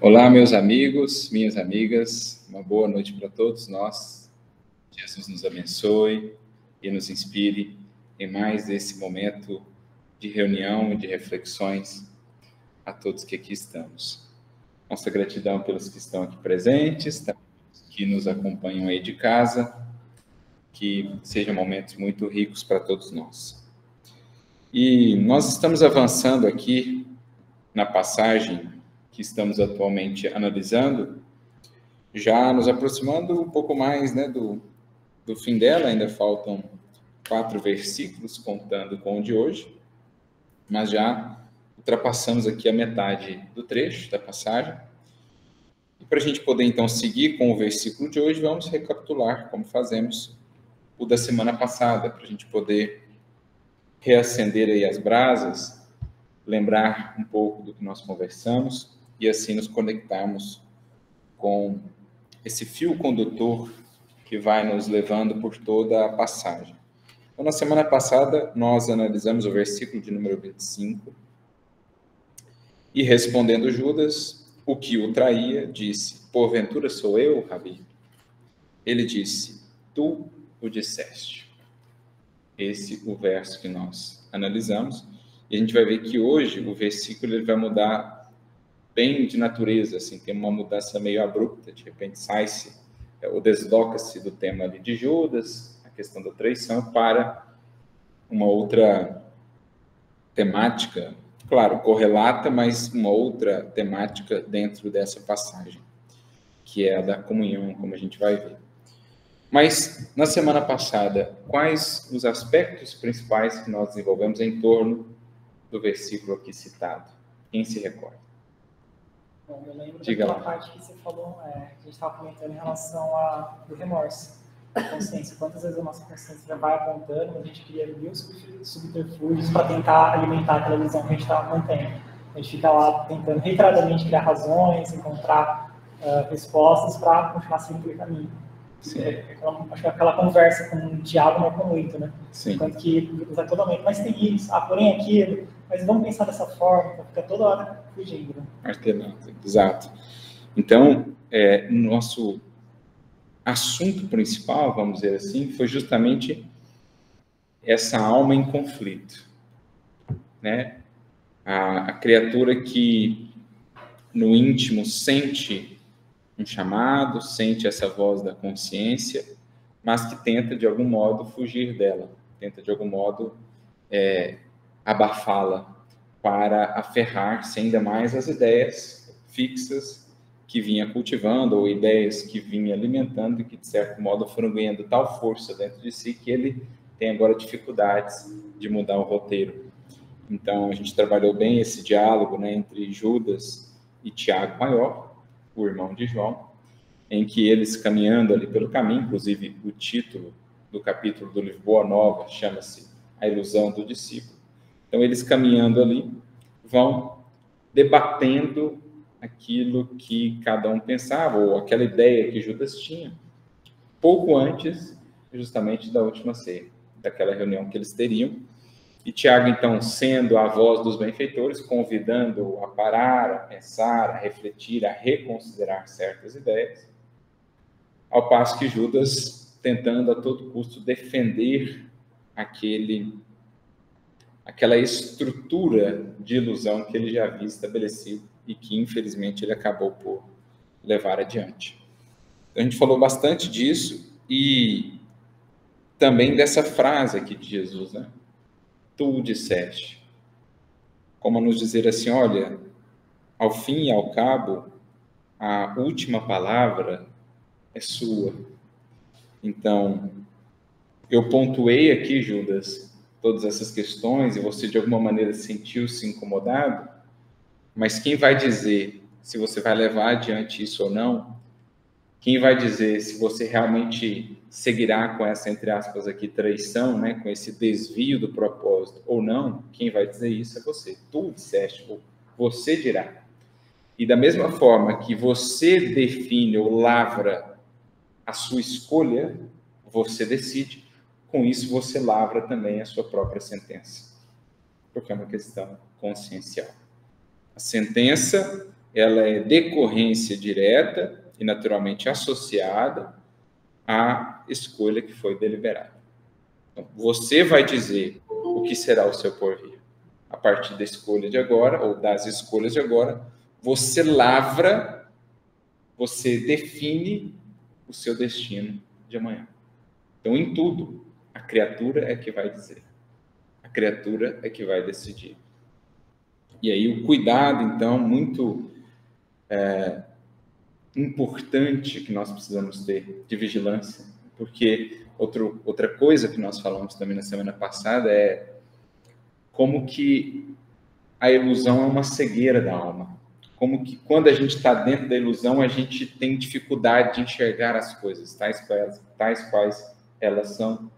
Olá, meus amigos, minhas amigas, uma boa noite para todos nós. Jesus nos abençoe e nos inspire em mais esse momento de reunião e de reflexões a todos que aqui estamos. Nossa gratidão pelos que estão aqui presentes, também que nos acompanham aí de casa, que sejam momentos muito ricos para todos nós. E nós estamos avançando aqui na passagem que estamos atualmente analisando, já nos aproximando um pouco mais, né, do fim dela. Ainda faltam 4 versículos, contando com o de hoje, mas já ultrapassamos aqui a metade do trecho da passagem. E para a gente poder, então, seguir com o versículo de hoje, vamos recapitular, como fazemos o da semana passada, para a gente poder reacender aí as brasas, lembrar um pouco do que nós conversamos e assim nos conectarmos com esse fio condutor que vai nos levando por toda a passagem. Então, na semana passada, nós analisamos o versículo de número 25, e respondendo Judas, o que o traía, disse: porventura sou eu, Rabi? Ele disse: tu o disseste. Esse é o verso que nós analisamos, e a gente vai ver que hoje o versículo ele vai mudar bem de natureza, assim, tem uma mudança meio abrupta, de repente sai-se ou desloca-se do tema ali de Judas, a questão da traição, para uma outra temática, claro, correlata, mas uma outra temática dentro dessa passagem, que é a da comunhão, como a gente vai ver. Mas, na semana passada, quais os aspectos principais que nós desenvolvemos em torno do versículo aqui citado? Quem se recorda? Bom, eu lembro daquela parte que você falou, que a gente estava comentando em relação do remorso, a consciência. Quantas vezes a nossa consciência já vai apontando, mas a gente cria mil subterfúgios para tentar alimentar aquela visão que a gente está mantendo. A gente fica lá tentando reiteradamente criar razões, encontrar respostas para continuar seguindo aquele caminho. Acho que aquela conversa com o diabo marcou muito, né? Sim. Enquanto que vai toda noite, mas tem isso, porém aquilo, mas vamos pensar dessa forma, fica toda hora fugindo. Né? Martelando, exato. Então, nosso assunto principal, vamos dizer assim, foi justamente essa alma em conflito, né? A criatura que no íntimo sente um chamado, sente essa voz da consciência, mas que tenta de algum modo fugir dela, tenta de algum modo abafá-la para aferrar-se ainda mais às ideias fixas que vinha cultivando, ou ideias que vinha alimentando e que de certo modo foram ganhando tal força dentro de si que ele tem agora dificuldades de mudar o roteiro. Então, a gente trabalhou bem esse diálogo, né, entre Judas e Tiago Maior, o irmão de João, em que eles caminhando ali pelo caminho, inclusive o título do capítulo do livro Boa Nova chama-se A Ilusão do Discípulo. Então, eles caminhando ali vão debatendo aquilo que cada um pensava, ou aquela ideia que Judas tinha, pouco antes, justamente, da última ceia, daquela reunião que eles teriam. E Tiago, então, sendo a voz dos benfeitores, convidando-o a parar, a pensar, a refletir, a reconsiderar certas ideias, ao passo que Judas tentando a todo custo defender aquela estrutura de ilusão que ele já havia estabelecido e que, infelizmente, ele acabou por levar adiante. Então, a gente falou bastante disso e também dessa frase aqui de Jesus, né? Tu disseste, como a nos dizer assim, olha, ao fim e ao cabo, a última palavra é sua. Então, eu pontuei aqui, Judas, todas essas questões, e você de alguma maneira sentiu-se incomodado, mas quem vai dizer se você vai levar adiante isso ou não? Quem vai dizer se você realmente seguirá com essa, entre aspas, aqui, traição, né, com esse desvio do propósito ou não? Quem vai dizer isso é você. Tu disseste, ou você dirá. E da mesma forma que você define ou lavra a sua escolha, você decide, com isso você lavra também a sua própria sentença. Porque é uma questão consciencial. A sentença ela é decorrência direta e naturalmente associada à escolha que foi deliberada. Então, você vai dizer o que será o seu porvir. A partir da escolha de agora, ou das escolhas de agora, você lavra, você define o seu destino de amanhã. Então, em tudo, a criatura é que vai dizer. A criatura é que vai decidir. E aí o cuidado, então, muito importante que nós precisamos ter de vigilância, porque outra coisa que nós falamos também na semana passada é como que a ilusão é uma cegueira da alma. Como que quando a gente está dentro da ilusão, a gente tem dificuldade de enxergar as coisas, tais quais elas são.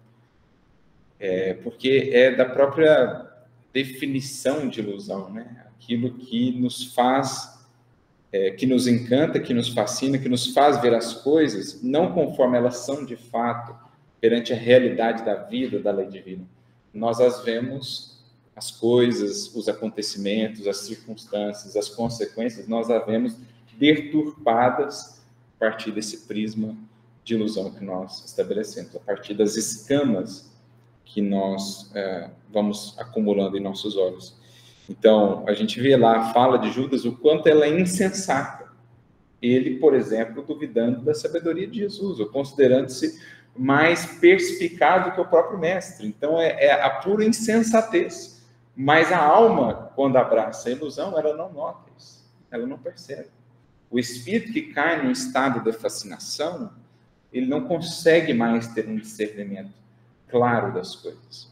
Porque é da própria definição de ilusão, né? Aquilo que nos faz, que nos encanta, que nos fascina, que nos faz ver as coisas não conforme elas são de fato, perante a realidade da vida, da lei divina. Nós as vemos, as coisas, os acontecimentos, as circunstâncias, as consequências, nós as vemos deturpadas a partir desse prisma de ilusão que nós estabelecemos, a partir das escamas que nós vamos acumulando em nossos olhos. Então, a gente vê lá a fala de Judas, o quanto ela é insensata. Ele, por exemplo, duvidando da sabedoria de Jesus, ou considerando-se mais perspicaz do que o próprio mestre. Então, é a pura insensatez. Mas a alma, quando abraça a ilusão, ela não nota isso, ela não percebe. O espírito que cai num estado de fascinação, ele não consegue mais ter um discernimento claro das coisas.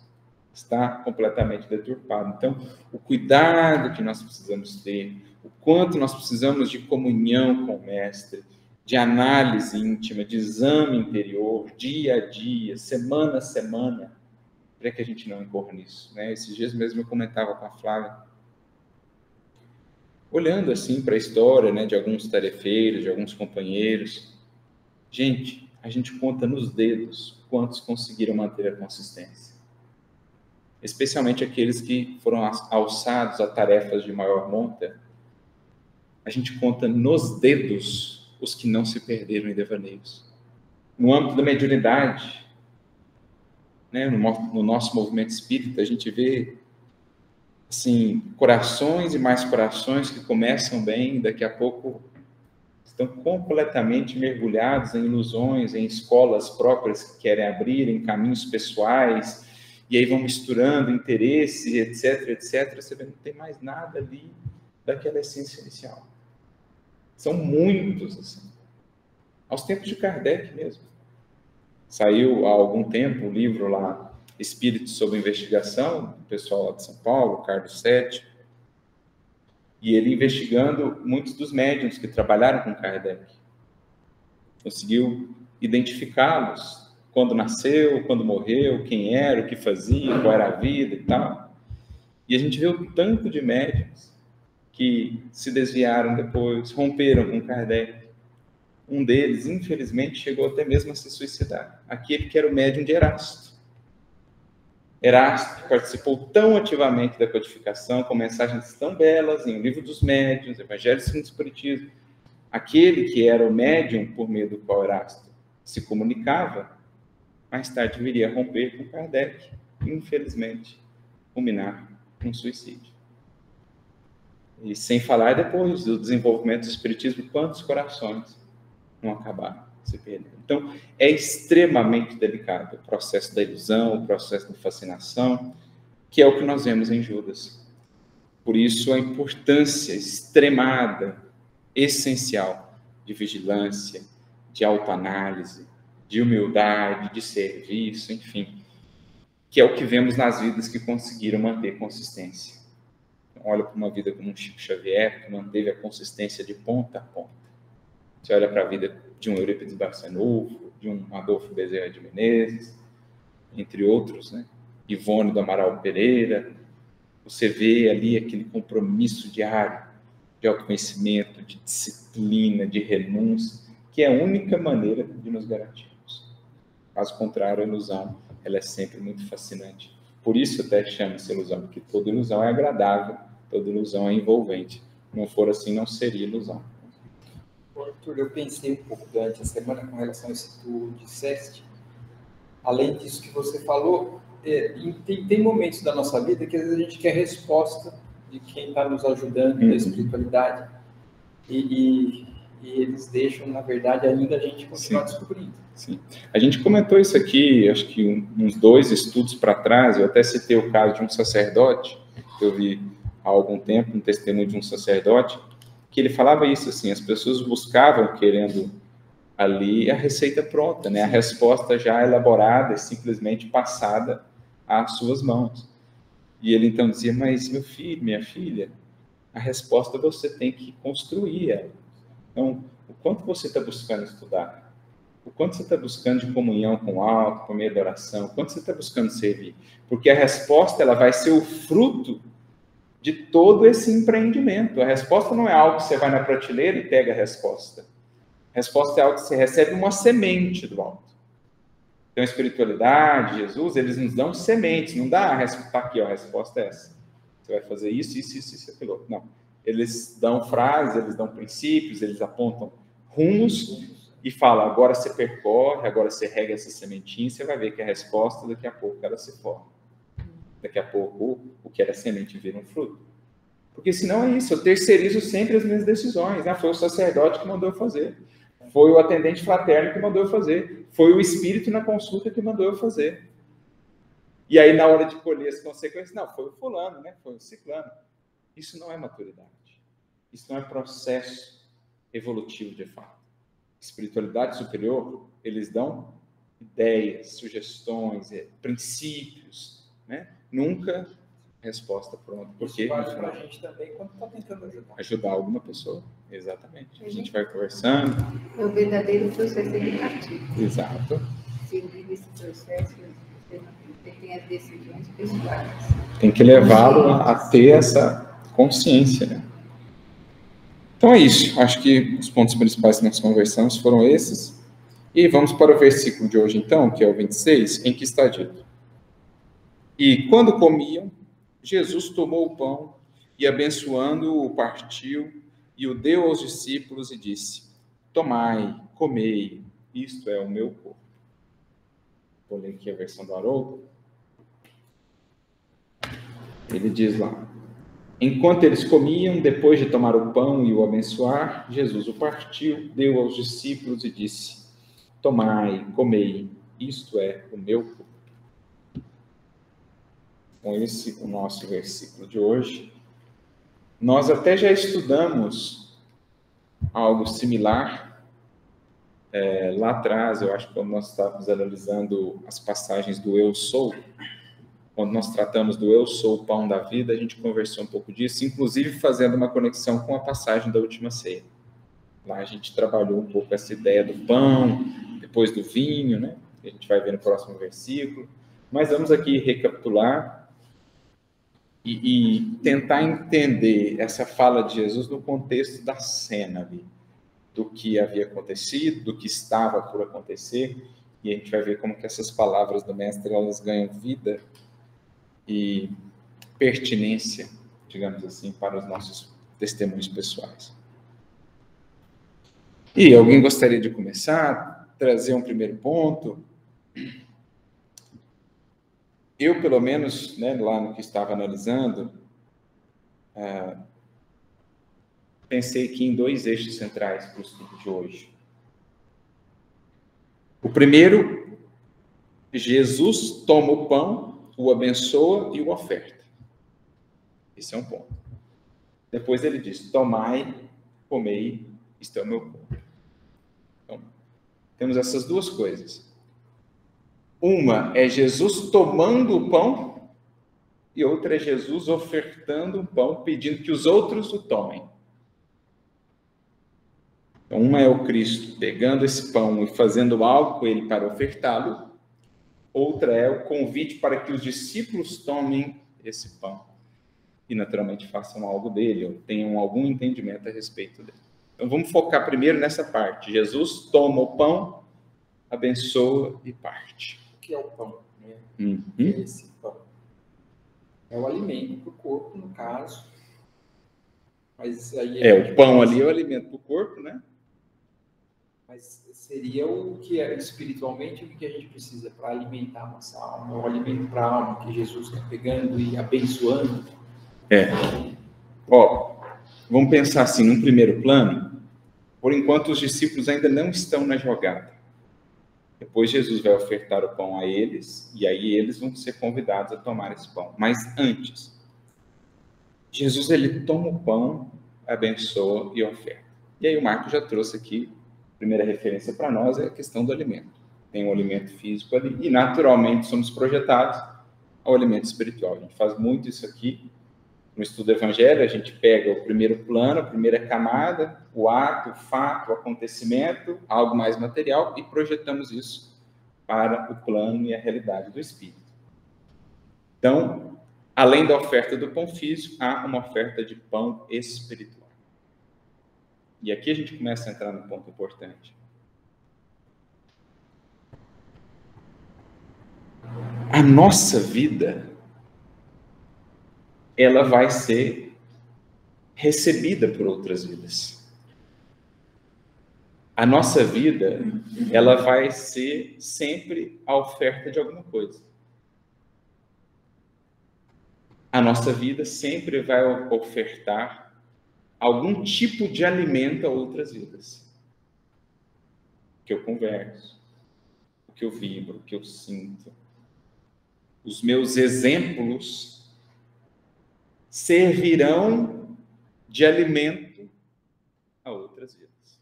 Está completamente deturpado. Então, o cuidado que nós precisamos ter, o quanto nós precisamos de comunhão com o mestre, de análise íntima, de exame interior, dia a dia, semana a semana, para que a gente não incorra nisso, né? Esses dias mesmo eu comentava com a Flávia, olhando assim para a história, né, de alguns tarefeiros, de alguns companheiros. Gente, a gente conta nos dedos quantos conseguiram manter a consistência. Especialmente aqueles que foram alçados a tarefas de maior monta. A gente conta nos dedos os que não se perderam em devaneios. No âmbito da mediunidade, né, no nosso movimento espírita, a gente vê assim, corações e mais corações que começam bem, daqui a pouco estão completamente mergulhados em ilusões, em escolas próprias que querem abrir, em caminhos pessoais, e aí vão misturando interesse, etc, etc. Você vê, não tem mais nada ali daquela essência inicial. São muitos, assim. Aos tempos de Kardec mesmo. Saiu há algum tempo o livro lá, Espíritos sob Investigação, do pessoal lá de São Paulo, Carlos Sete, e ele investigando muitos dos médiuns que trabalharam com Kardec. Conseguiu identificá-los, quando nasceu, quando morreu, quem era, o que fazia, qual era a vida e tal. E a gente vê o tanto de médiuns que se desviaram depois, romperam com Kardec. Um deles, infelizmente, chegou até mesmo a se suicidar. Aquele que era o médium de Erasto. Erasto participou tão ativamente da codificação, com mensagens tão belas em O Livro dos Médiuns, Evangelho segundo o Espiritismo. Aquele que era o médium por meio do qual Erasto se comunicava, mais tarde viria a romper com Kardec, infelizmente, culminar com suicídio. E sem falar depois do desenvolvimento do Espiritismo, quantos corações não acabaram se perdendo. Então, é extremamente delicado o processo da ilusão, o processo da fascinação, que é o que nós vemos em Judas. Por isso, a importância extremada, essencial, de vigilância, de autoanálise, de humildade, de serviço, enfim, que é o que vemos nas vidas que conseguiram manter consistência. Então, olha para uma vida como um Chico Xavier, que manteve a consistência de ponta a ponta. Você olha para a vida de um Eurípides Barçanufo, de um Adolfo Bezerra de Menezes, entre outros, né? Ivone do Amaral Pereira. Você vê ali aquele compromisso diário de autoconhecimento, de disciplina, de renúncia, que é a única maneira de nos garantirmos. Caso contrário, a ilusão, ela é sempre muito fascinante. Por isso até chama-se ilusão, porque toda ilusão é agradável, toda ilusão é envolvente, não for assim, não seria ilusão. Arthur, eu pensei um pouco durante a semana com relação a isso que tu disseste. Além disso que você falou, tem momentos da nossa vida que às vezes a gente quer resposta de quem está nos ajudando na espiritualidade. E eles deixam, na verdade, ainda a gente continuar descobrindo. Sim. A gente comentou isso aqui, acho que uns 2 estudos para trás, eu até citei o caso de um sacerdote, que eu vi há algum tempo, um testemunho de um sacerdote, que ele falava isso assim, as pessoas buscavam, querendo ali, a receita pronta, né? A resposta já elaborada e simplesmente passada às suas mãos. E ele então dizia, mas meu filho, minha filha, a resposta você tem que construir ela. Então, o quanto você está buscando estudar? O quanto você está buscando de comunhão com o alto, com meio de oração? O quanto você está buscando servir? Porque a resposta ela vai ser o fruto de todo esse empreendimento. A resposta não é algo que você vai na prateleira e pega a resposta. A resposta é algo que você recebe uma semente do alto. Então, a espiritualidade, Jesus, eles nos dão sementes. Não dá, está aqui, ó, a resposta é essa. Você vai fazer isso, aquilo. Não. Eles dão frases, eles dão princípios, eles apontam rumos e falam, agora você percorre, agora você rega essa sementinha, você vai ver que a resposta, daqui a pouco, ela se forma. Daqui a pouco, o que era semente vira um fruto. Porque senão é isso, eu terceirizo sempre as minhas decisões. Né? Foi o sacerdote que mandou eu fazer. Foi o atendente fraterno que mandou eu fazer. Foi o espírito na consulta que mandou eu fazer. E aí, na hora de colher as consequências, não, foi o fulano, né? Foi o ciclano. Isso não é maturidade. Isso não é processo evolutivo, de fato. Espiritualidade superior, eles dão ideias, sugestões, princípios, né? Nunca resposta pronta. Porque isso vale para a gente também quando está tentando ajudar. Ajudar alguma pessoa, exatamente. A gente vai conversando. É o verdadeiro processo educativo. Exato. Seguindo esse processo, você tem as decisões pessoais. Tem que levá-lo a ter essa consciência, né? Então é isso. Acho que os pontos principais que nós conversamos foram esses. E vamos para o versículo de hoje, então, que é o 26, em que está dito: E quando comiam, Jesus tomou o pão e, abençoando-o, o partiu e o deu aos discípulos e disse: Tomai, comei, isto é o meu corpo. Vou ler aqui a versão do Haroldo. Ele diz lá: Enquanto eles comiam, depois de tomar o pão e o abençoar, Jesus o partiu, deu aos discípulos e disse: Tomai, comei, isto é o meu corpo. Com esse o nosso versículo de hoje. Nós até já estudamos algo similar lá atrás, eu acho que quando nós estávamos analisando as passagens do Eu Sou, quando nós tratamos do Eu Sou o Pão da Vida, a gente conversou um pouco disso, inclusive fazendo uma conexão com a passagem da última ceia. Lá a gente trabalhou um pouco essa ideia do pão, depois do vinho, né? Que a gente vai ver no próximo versículo. Mas vamos aqui recapitular e tentar entender essa fala de Jesus no contexto da cena ali, do que havia acontecido, do que estava por acontecer, e a gente vai ver como que essas palavras do mestre, elas ganham vida e pertinência, digamos assim, para os nossos testemunhos pessoais. E alguém gostaria de começar, trazer um primeiro ponto? Eu, pelo menos, né, lá no que estava analisando, pensei aqui em 2 eixos centrais para o estudo de hoje. O primeiro, Jesus toma o pão, o abençoa e o oferta. Esse é um ponto. Depois ele diz: Tomai, comei, isto é o meu corpo. Então, temos essas 2 coisas. Uma é Jesus tomando o pão e outra é Jesus ofertando o pão, pedindo que os outros o tomem. Então, uma é o Cristo pegando esse pão e fazendo algo com ele para ofertá-lo. Outra é o convite para que os discípulos tomem esse pão e, naturalmente, façam algo dele, ou tenham algum entendimento a respeito dele. Então, vamos focar primeiro nessa parte. Jesus toma o pão, abençoa e parte. O que é o pão? Né? O que é esse pão? É o alimento para o corpo, no caso. Mas aí o pão ali é o alimento para o corpo, né? Mas seria o que é espiritualmente o que a gente precisa para alimentar a nossa alma, o alimento para a alma que Jesus está pegando e abençoando. Vamos pensar assim, num primeiro plano, por enquanto os discípulos ainda não estão na jogada. Depois Jesus vai ofertar o pão a eles, e aí eles vão ser convidados a tomar esse pão. Mas antes, Jesus ele toma o pão, abençoa e oferta. E aí o Marco já trouxe aqui, a primeira referência para nós é a questão do alimento. Tem um alimento físico ali, e naturalmente somos projetados ao alimento espiritual. A gente faz muito isso aqui no estudo do Evangelho, a gente pega o primeiro plano, a primeira camada, o ato, o fato, o acontecimento, algo mais material, e projetamos isso para o plano e a realidade do Espírito. Então, além da oferta do pão físico, há uma oferta de pão espiritual. E aqui a gente começa a entrar no ponto importante. A nossa vida, ela vai ser recebida por outras vidas. A nossa vida, ela vai ser sempre a oferta de alguma coisa. A nossa vida sempre vai ofertar algum tipo de alimento a outras vidas. O que eu converso, o que eu vibro, o que eu sinto. Os meus exemplos servirão de alimento a outras vidas.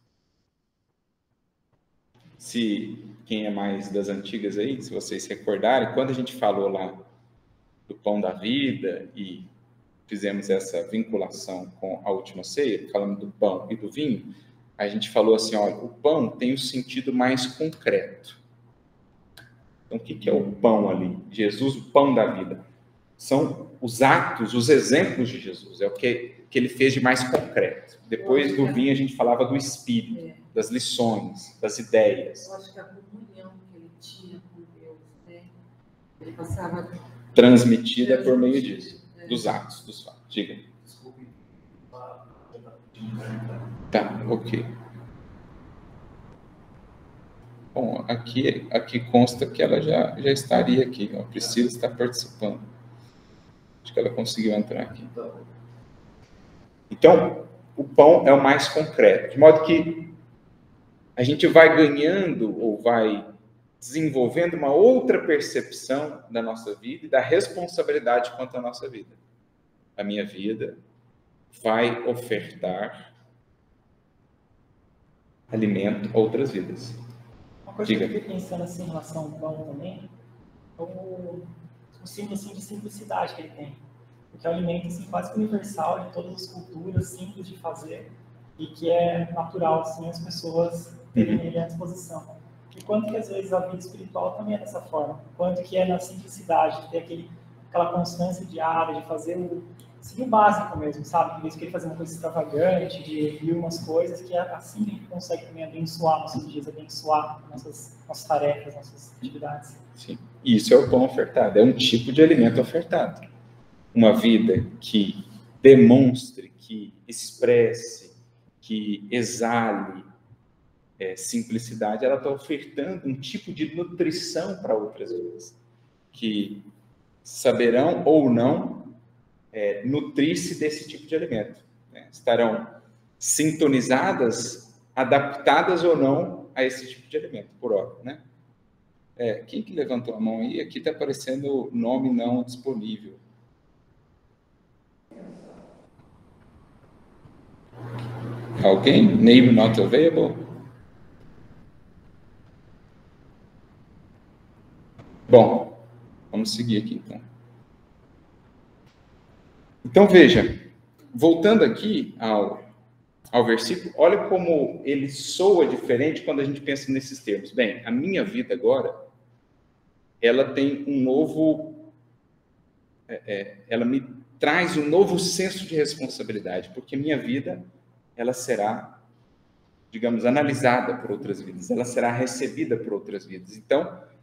Se quem é mais das antigas aí, se vocês se recordarem, quando a gente falou lá do pão da vida e fizemos essa vinculação com a última ceia, falando do pão e do vinho, a gente falou assim, olha, o pão tem um sentido mais concreto. Então, o que é o pão ali? Jesus, o pão da vida. São os atos, os exemplos de Jesus, é o que ele fez de mais concreto. Depois do vinho, a gente falava do espírito, das lições, das ideias. Eu acho que a comunhão que ele tinha com Deus, né? Ele passava... Transmitida por meio disso, dos atos, dos fatos. Diga. Desculpe. Tá, ok. Bom, aqui consta que ela já estaria aqui. A Priscila está participando. Acho que ela conseguiu entrar aqui. Então, o pão é o mais concreto. De modo que a gente vai ganhando ou vai desenvolvendo uma outra percepção da nossa vida e da responsabilidade quanto à nossa vida. A minha vida vai ofertar alimento a outras vidas. Uma coisa que eu fiquei pensando assim, em relação ao pão também, o símbolo assim, de simplicidade que ele tem. Porque é um alimento assim, quase que universal de todas as culturas, simples de fazer e que é natural assim, as pessoas terem ele à disposição. E quanto que às vezes a vida espiritual também é dessa forma. Quanto que é na simplicidade, de ter aquela constância diária, de fazer seguir o básico mesmo, sabe? Em vez de querer fazer uma coisa extravagante, de vir umas coisas, que é assim que a gente consegue também abençoar nossos dias, abençoar nossas tarefas, nossas atividades. Sim, isso é o pão ofertado, é um tipo de alimento ofertado. Uma vida que demonstre, que expresse, que exale simplicidade, ela está ofertando um tipo de nutrição para outras vidas, que saberão ou não nutrir-se desse tipo de alimento. Né? Estarão sintonizadas, adaptadas ou não a esse tipo de alimento, por hora. Né? Quem que levantou a mão aí? Aqui está aparecendo nome não disponível. Alguém? Name not available? Bom, vamos seguir aqui então. Então veja, voltando aqui ao versículo, olha como ele soa diferente quando a gente pensa nesses termos. Bem, a minha vida agora, ela tem um novo, ela me traz um novo senso de responsabilidade, porque minha vida, ela será, digamos, analisada por outras vidas, ela será recebida por outras vidas. Então,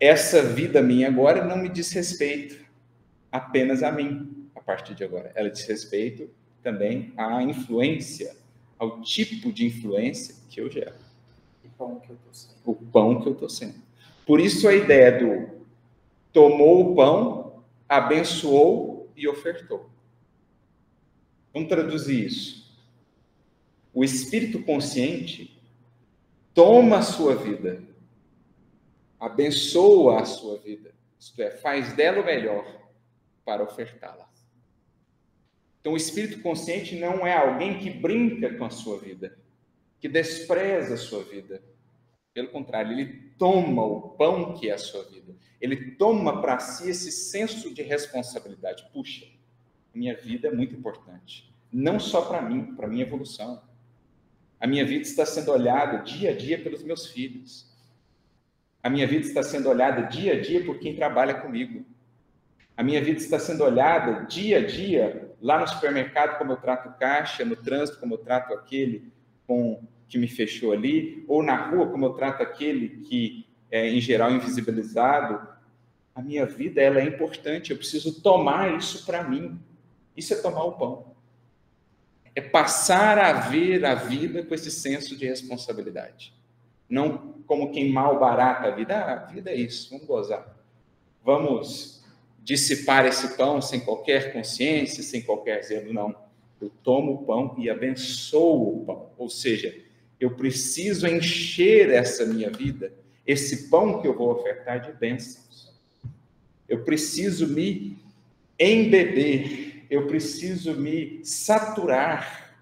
essa vida minha agora não me diz respeito apenas a mim, a partir de agora. Ela diz respeito também à influência, ao tipo de influência que eu gero. O pão que eu estou sendo. O pão que eu estou sendo. Por isso a ideia do tomou o pão, abençoou e ofertou. Vamos traduzir isso. O espírito consciente toma a sua vida, abençoa a sua vida, isto é, faz dela o melhor para ofertá-la. Então, o espírito consciente não é alguém que brinca com a sua vida, que despreza a sua vida. Pelo contrário, ele toma o pão que é a sua vida. Ele toma para si esse senso de responsabilidade. Puxa, minha vida é muito importante. Não só para mim, para a minha evolução. A minha vida está sendo olhada dia a dia pelos meus filhos. A minha vida está sendo olhada dia a dia por quem trabalha comigo. A minha vida está sendo olhada dia a dia, lá no supermercado, como eu trato o caixa, no trânsito, como eu trato aquele que me fechou ali, ou na rua, como eu trato aquele que é, em geral, invisibilizado. A minha vida, ela é importante, eu preciso tomar isso para mim. Isso é tomar o pão. É passar a ver a vida com esse senso de responsabilidade. Não como quem malbarata a vida. Ah, a vida é isso, vamos gozar. Vamos dissipar esse pão sem qualquer consciência, sem qualquer zelo. Não. Eu tomo o pão e abençoo o pão. Ou seja, eu preciso encher essa minha vida, esse pão que eu vou ofertar, de bênçãos. Eu preciso me embeber, eu preciso me saturar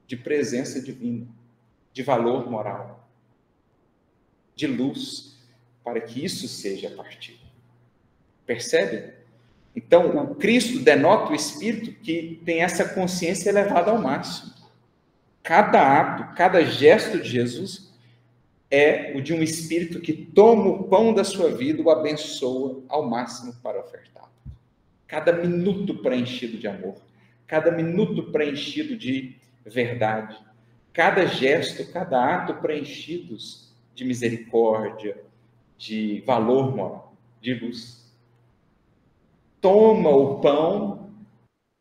de presença divina, de valor moral, de luz, para que isso seja partido. Percebe? Então, o Cristo denota o Espírito que tem essa consciência elevada ao máximo. Cada ato, cada gesto de Jesus é o de um Espírito que toma o pão da sua vida, o abençoa ao máximo para ofertá-lo. Cada minuto preenchido de amor, cada minuto preenchido de verdade, cada gesto, cada ato preenchidos de misericórdia, de valor moral, de luz. Toma o pão,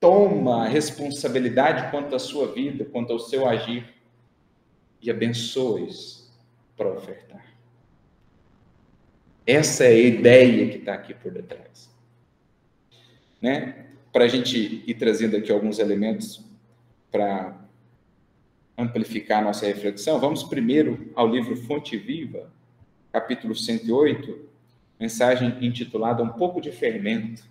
toma a responsabilidade quanto à sua vida, quanto ao seu agir, e abençoa-os para ofertar. Essa é a ideia que está aqui por detrás. Né? Para a gente ir trazendo aqui alguns elementos para amplificar a nossa reflexão, vamos primeiro ao livro Fonte Viva, capítulo 108, mensagem intitulada Um pouco de fermento,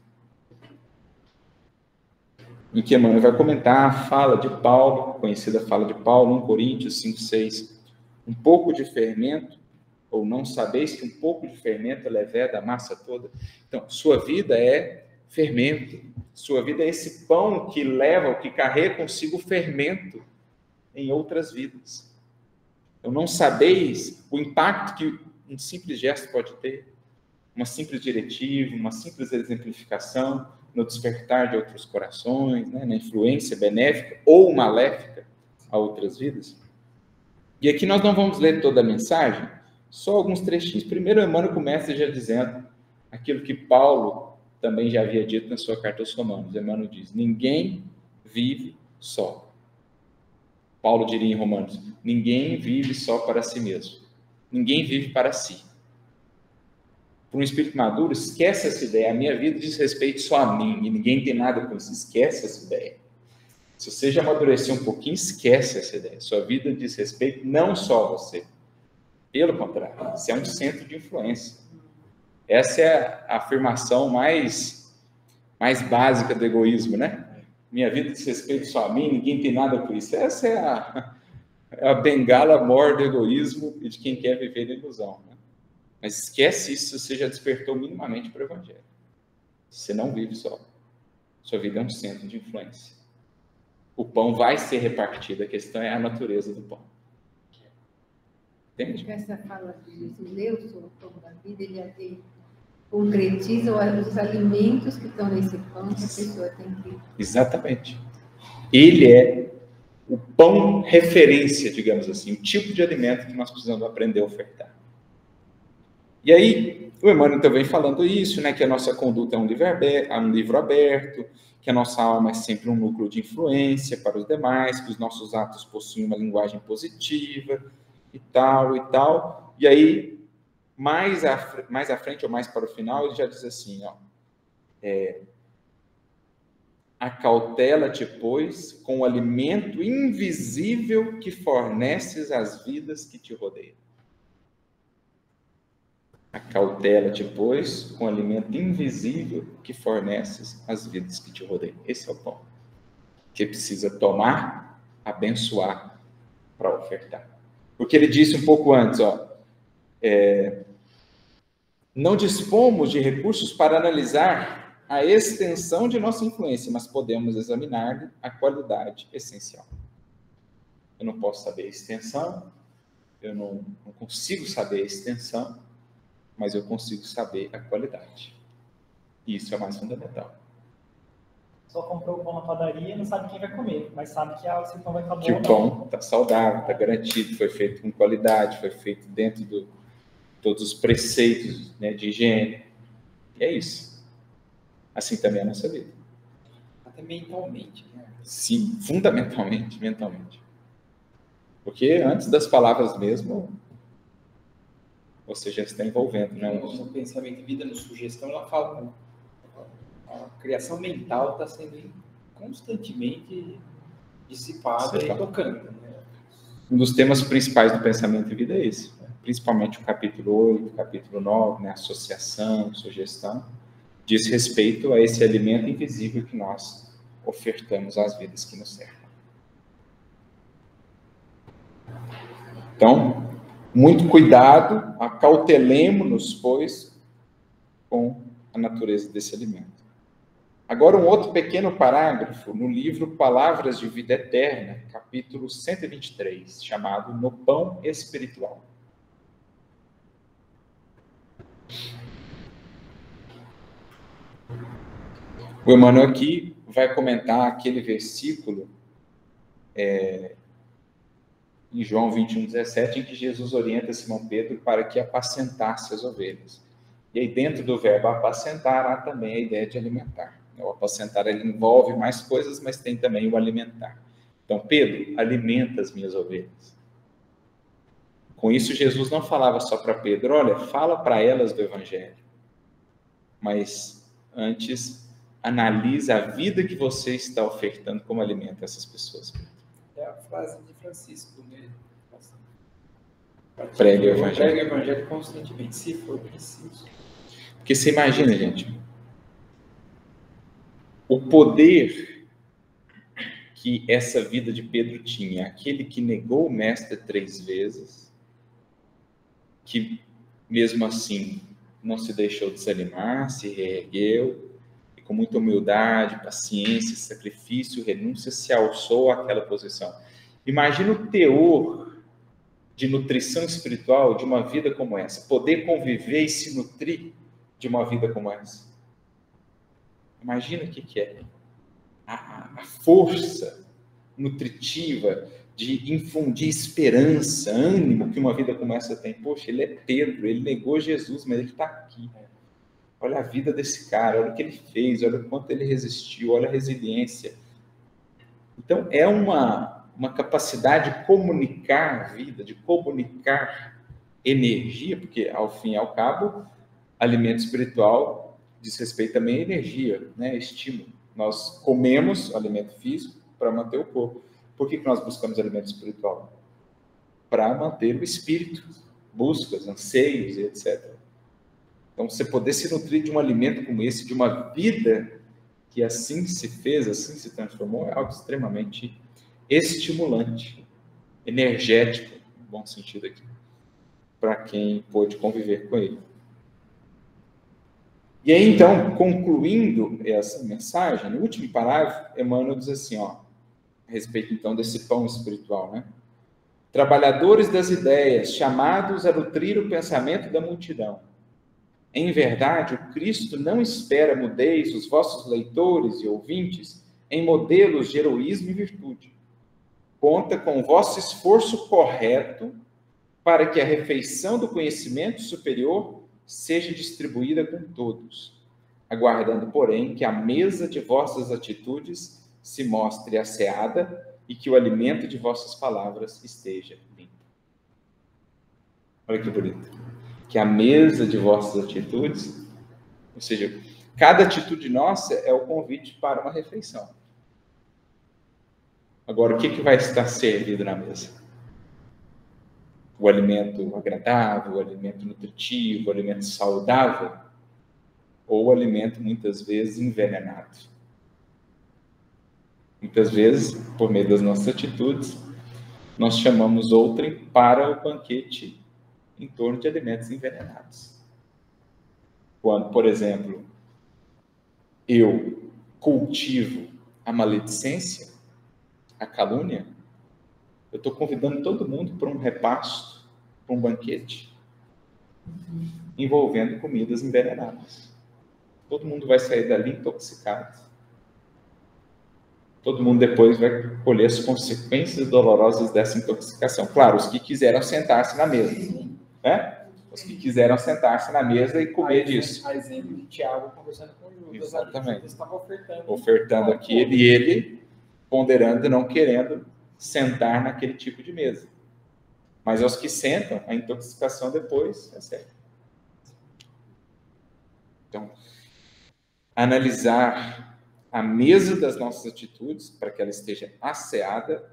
em que Emmanuel vai comentar a fala de Paulo, conhecida fala de Paulo, 1 Coríntios 5,6. Um pouco de fermento, ou não sabeis que um pouco de fermento leveda a massa toda? Então, sua vida é fermento, sua vida é esse pão que leva, que carrega consigo o fermento em outras vidas. Então, não sabeis o impacto que um simples gesto pode ter, uma simples diretiva, uma simples exemplificação no despertar de outros corações, né, na influência benéfica ou maléfica a outras vidas. E aqui nós não vamos ler toda a mensagem, só alguns trechinhos. Primeiro, Emmanuel começa já dizendo aquilo que Paulo também já havia dito na sua carta aos Romanos. Emmanuel diz: ninguém vive só. Paulo diria em Romanos: ninguém vive só para si mesmo. Ninguém vive para si. Para um espírito maduro, esquece essa ideia. A minha vida diz respeito só a mim e ninguém tem nada com isso. Esquece essa ideia. Se você já amadureceu um pouquinho, esquece essa ideia. Sua vida diz respeito não só a você. Pelo contrário, você é um centro de influência. Essa é a afirmação mais básica do egoísmo, né? Minha vida diz respeito só a mim, ninguém tem nada com isso. Essa é a bengala mor do egoísmo e de quem quer viver na ilusão, né? Mas esquece isso se você já despertou minimamente para o Evangelho. Você não vive só. Sua vida é um centro de influência. O pão vai ser repartido, a questão é a natureza do pão. Entende? Essa fala de Jesus, eu sou o pão da vida, ele concretiza os alimentos que estão nesse pão que a pessoa tem que... Exatamente. Ele é o pão referência, digamos assim, o tipo de alimento que nós precisamos aprender a ofertar. E aí, o Emmanuel também falando isso, né, que a nossa conduta é um livro aberto, que a nossa alma é sempre um núcleo de influência para os demais, que os nossos atos possuem uma linguagem positiva e tal e tal. E aí, mais à frente ou mais para o final, ele já diz assim, ó, acautela-te, pois, com o alimento invisível que forneces às vidas que te rodeiam. Acautela-te, pois, com o alimento invisível que forneces às vidas que te rodeiam. Esse é o pão que precisa tomar, abençoar para ofertar. Porque ele disse um pouco antes, ó, não dispomos de recursos para analisar a extensão de nossa influência, mas podemos examinar a qualidade essencial. Eu não posso saber a extensão, eu não consigo saber a extensão, mas eu consigo saber a qualidade. E isso é o mais fundamental. Só comprou o pão na padaria e não sabe quem vai comer, mas sabe que se o pão vai estar bom. Que o pão está saudável, está garantido, foi feito com qualidade, foi feito dentro de todos os preceitos, né, de higiene. E é isso. Assim também é a nossa vida. Até mentalmente, né? Sim, fundamentalmente, mentalmente. Porque antes das palavras mesmo, você já está envolvendo, né? No pensamento de vida, no sugestão, ela fala, a criação mental está sendo constantemente dissipada e tocando. Né? Um dos temas principais do pensamento de vida é esse, né? Principalmente o capítulo 8, o capítulo 9, né? Associação, sugestão, diz respeito a esse alimento invisível que nós ofertamos às vidas que nos cercam. Então, muito cuidado, acautelemo-nos, pois, com a natureza desse alimento. Agora, um outro pequeno parágrafo no livro Palavras de Vida Eterna, capítulo 123, chamado No Pão Espiritual. O Emmanuel aqui vai comentar aquele versículo em João 21:17, em que Jesus orienta Simão Pedro para que apacentasse as ovelhas. E aí, dentro do verbo apacentar, há também a ideia de alimentar. O apacentar, ele envolve mais coisas, mas tem também o alimentar. Então, Pedro, alimenta as minhas ovelhas. Com isso, Jesus não falava só para Pedro, olha, fala para elas do Evangelho. Mas, antes, analisa a vida que você está ofertando como alimento a essas pessoas. É a frase de Francisco, né? Pregue o Evangelho. Pregue o Evangelho constantemente, se for preciso. Porque você imagina, gente, o poder que essa vida de Pedro tinha, aquele que negou o Mestre 3 vezes, que mesmo assim não se deixou desanimar, se reergueu, e com muita humildade, paciência, sacrifício, renúncia, se alçou àquela posição. Imagina o teor de nutrição espiritual de uma vida como essa, poder conviver e se nutrir de uma vida como essa. Imagina o que é a força nutritiva de infundir esperança, ânimo que uma vida como essa tem. Poxa, ele é Pedro, ele negou Jesus, mas ele está aqui. Olha a vida desse cara, olha o que ele fez, olha o quanto ele resistiu, olha a resiliência. Então, é uma capacidade de comunicar a vida, de comunicar energia, porque, ao fim e ao cabo, alimento espiritual diz respeito também à energia, né? Estímulo. Nós comemos alimento físico para manter o corpo. Por que nós buscamos alimento espiritual? Para manter o espírito, buscas, anseios, etc. Então, você poder se nutrir de um alimento como esse, de uma vida que assim se fez, assim se transformou, é algo extremamente estimulante, energético, no bom sentido aqui, para quem pôde conviver com ele. E aí, então, concluindo essa mensagem, no último parágrafo, Emmanuel diz assim, ó, a respeito, então, desse pão espiritual, né? Trabalhadores das ideias, chamados a nutrir o pensamento da multidão. Em verdade, o Cristo não espera mudeis os vossos leitores e ouvintes em modelos de heroísmo e virtude. Conta com o vosso esforço correto para que a refeição do conhecimento superior seja distribuída com todos, aguardando, porém, que a mesa de vossas atitudes se mostre asseada e que o alimento de vossas palavras esteja limpo. Olha que bonito. Que a mesa de vossas atitudes, ou seja, cada atitude nossa é o convite para uma refeição. Agora, o que vai estar servido na mesa? O alimento agradável, o alimento nutritivo, o alimento saudável, ou o alimento, muitas vezes, envenenado. Muitas vezes, por meio das nossas atitudes, nós chamamos outrem para o banquete em torno de alimentos envenenados. Quando, por exemplo, eu cultivo a maledicência, a calúnia, eu estou convidando todo mundo para um repasto, para um banquete, envolvendo comidas envenenadas. Todo mundo vai sair dali intoxicado. Todo mundo depois vai colher as consequências dolorosas dessa intoxicação. Claro, os que quiseram sentar-se na mesa, né? Os que quiseram sentar-se na mesa e comer disso. A exemplo de Tiago conversando com Judas. Exatamente. Judas estava ofertando aquilo e ele ponderando e não querendo sentar naquele tipo de mesa. Mas aos que sentam, a intoxicação depois é séria. Então, analisar a mesa das nossas atitudes para que ela esteja asseada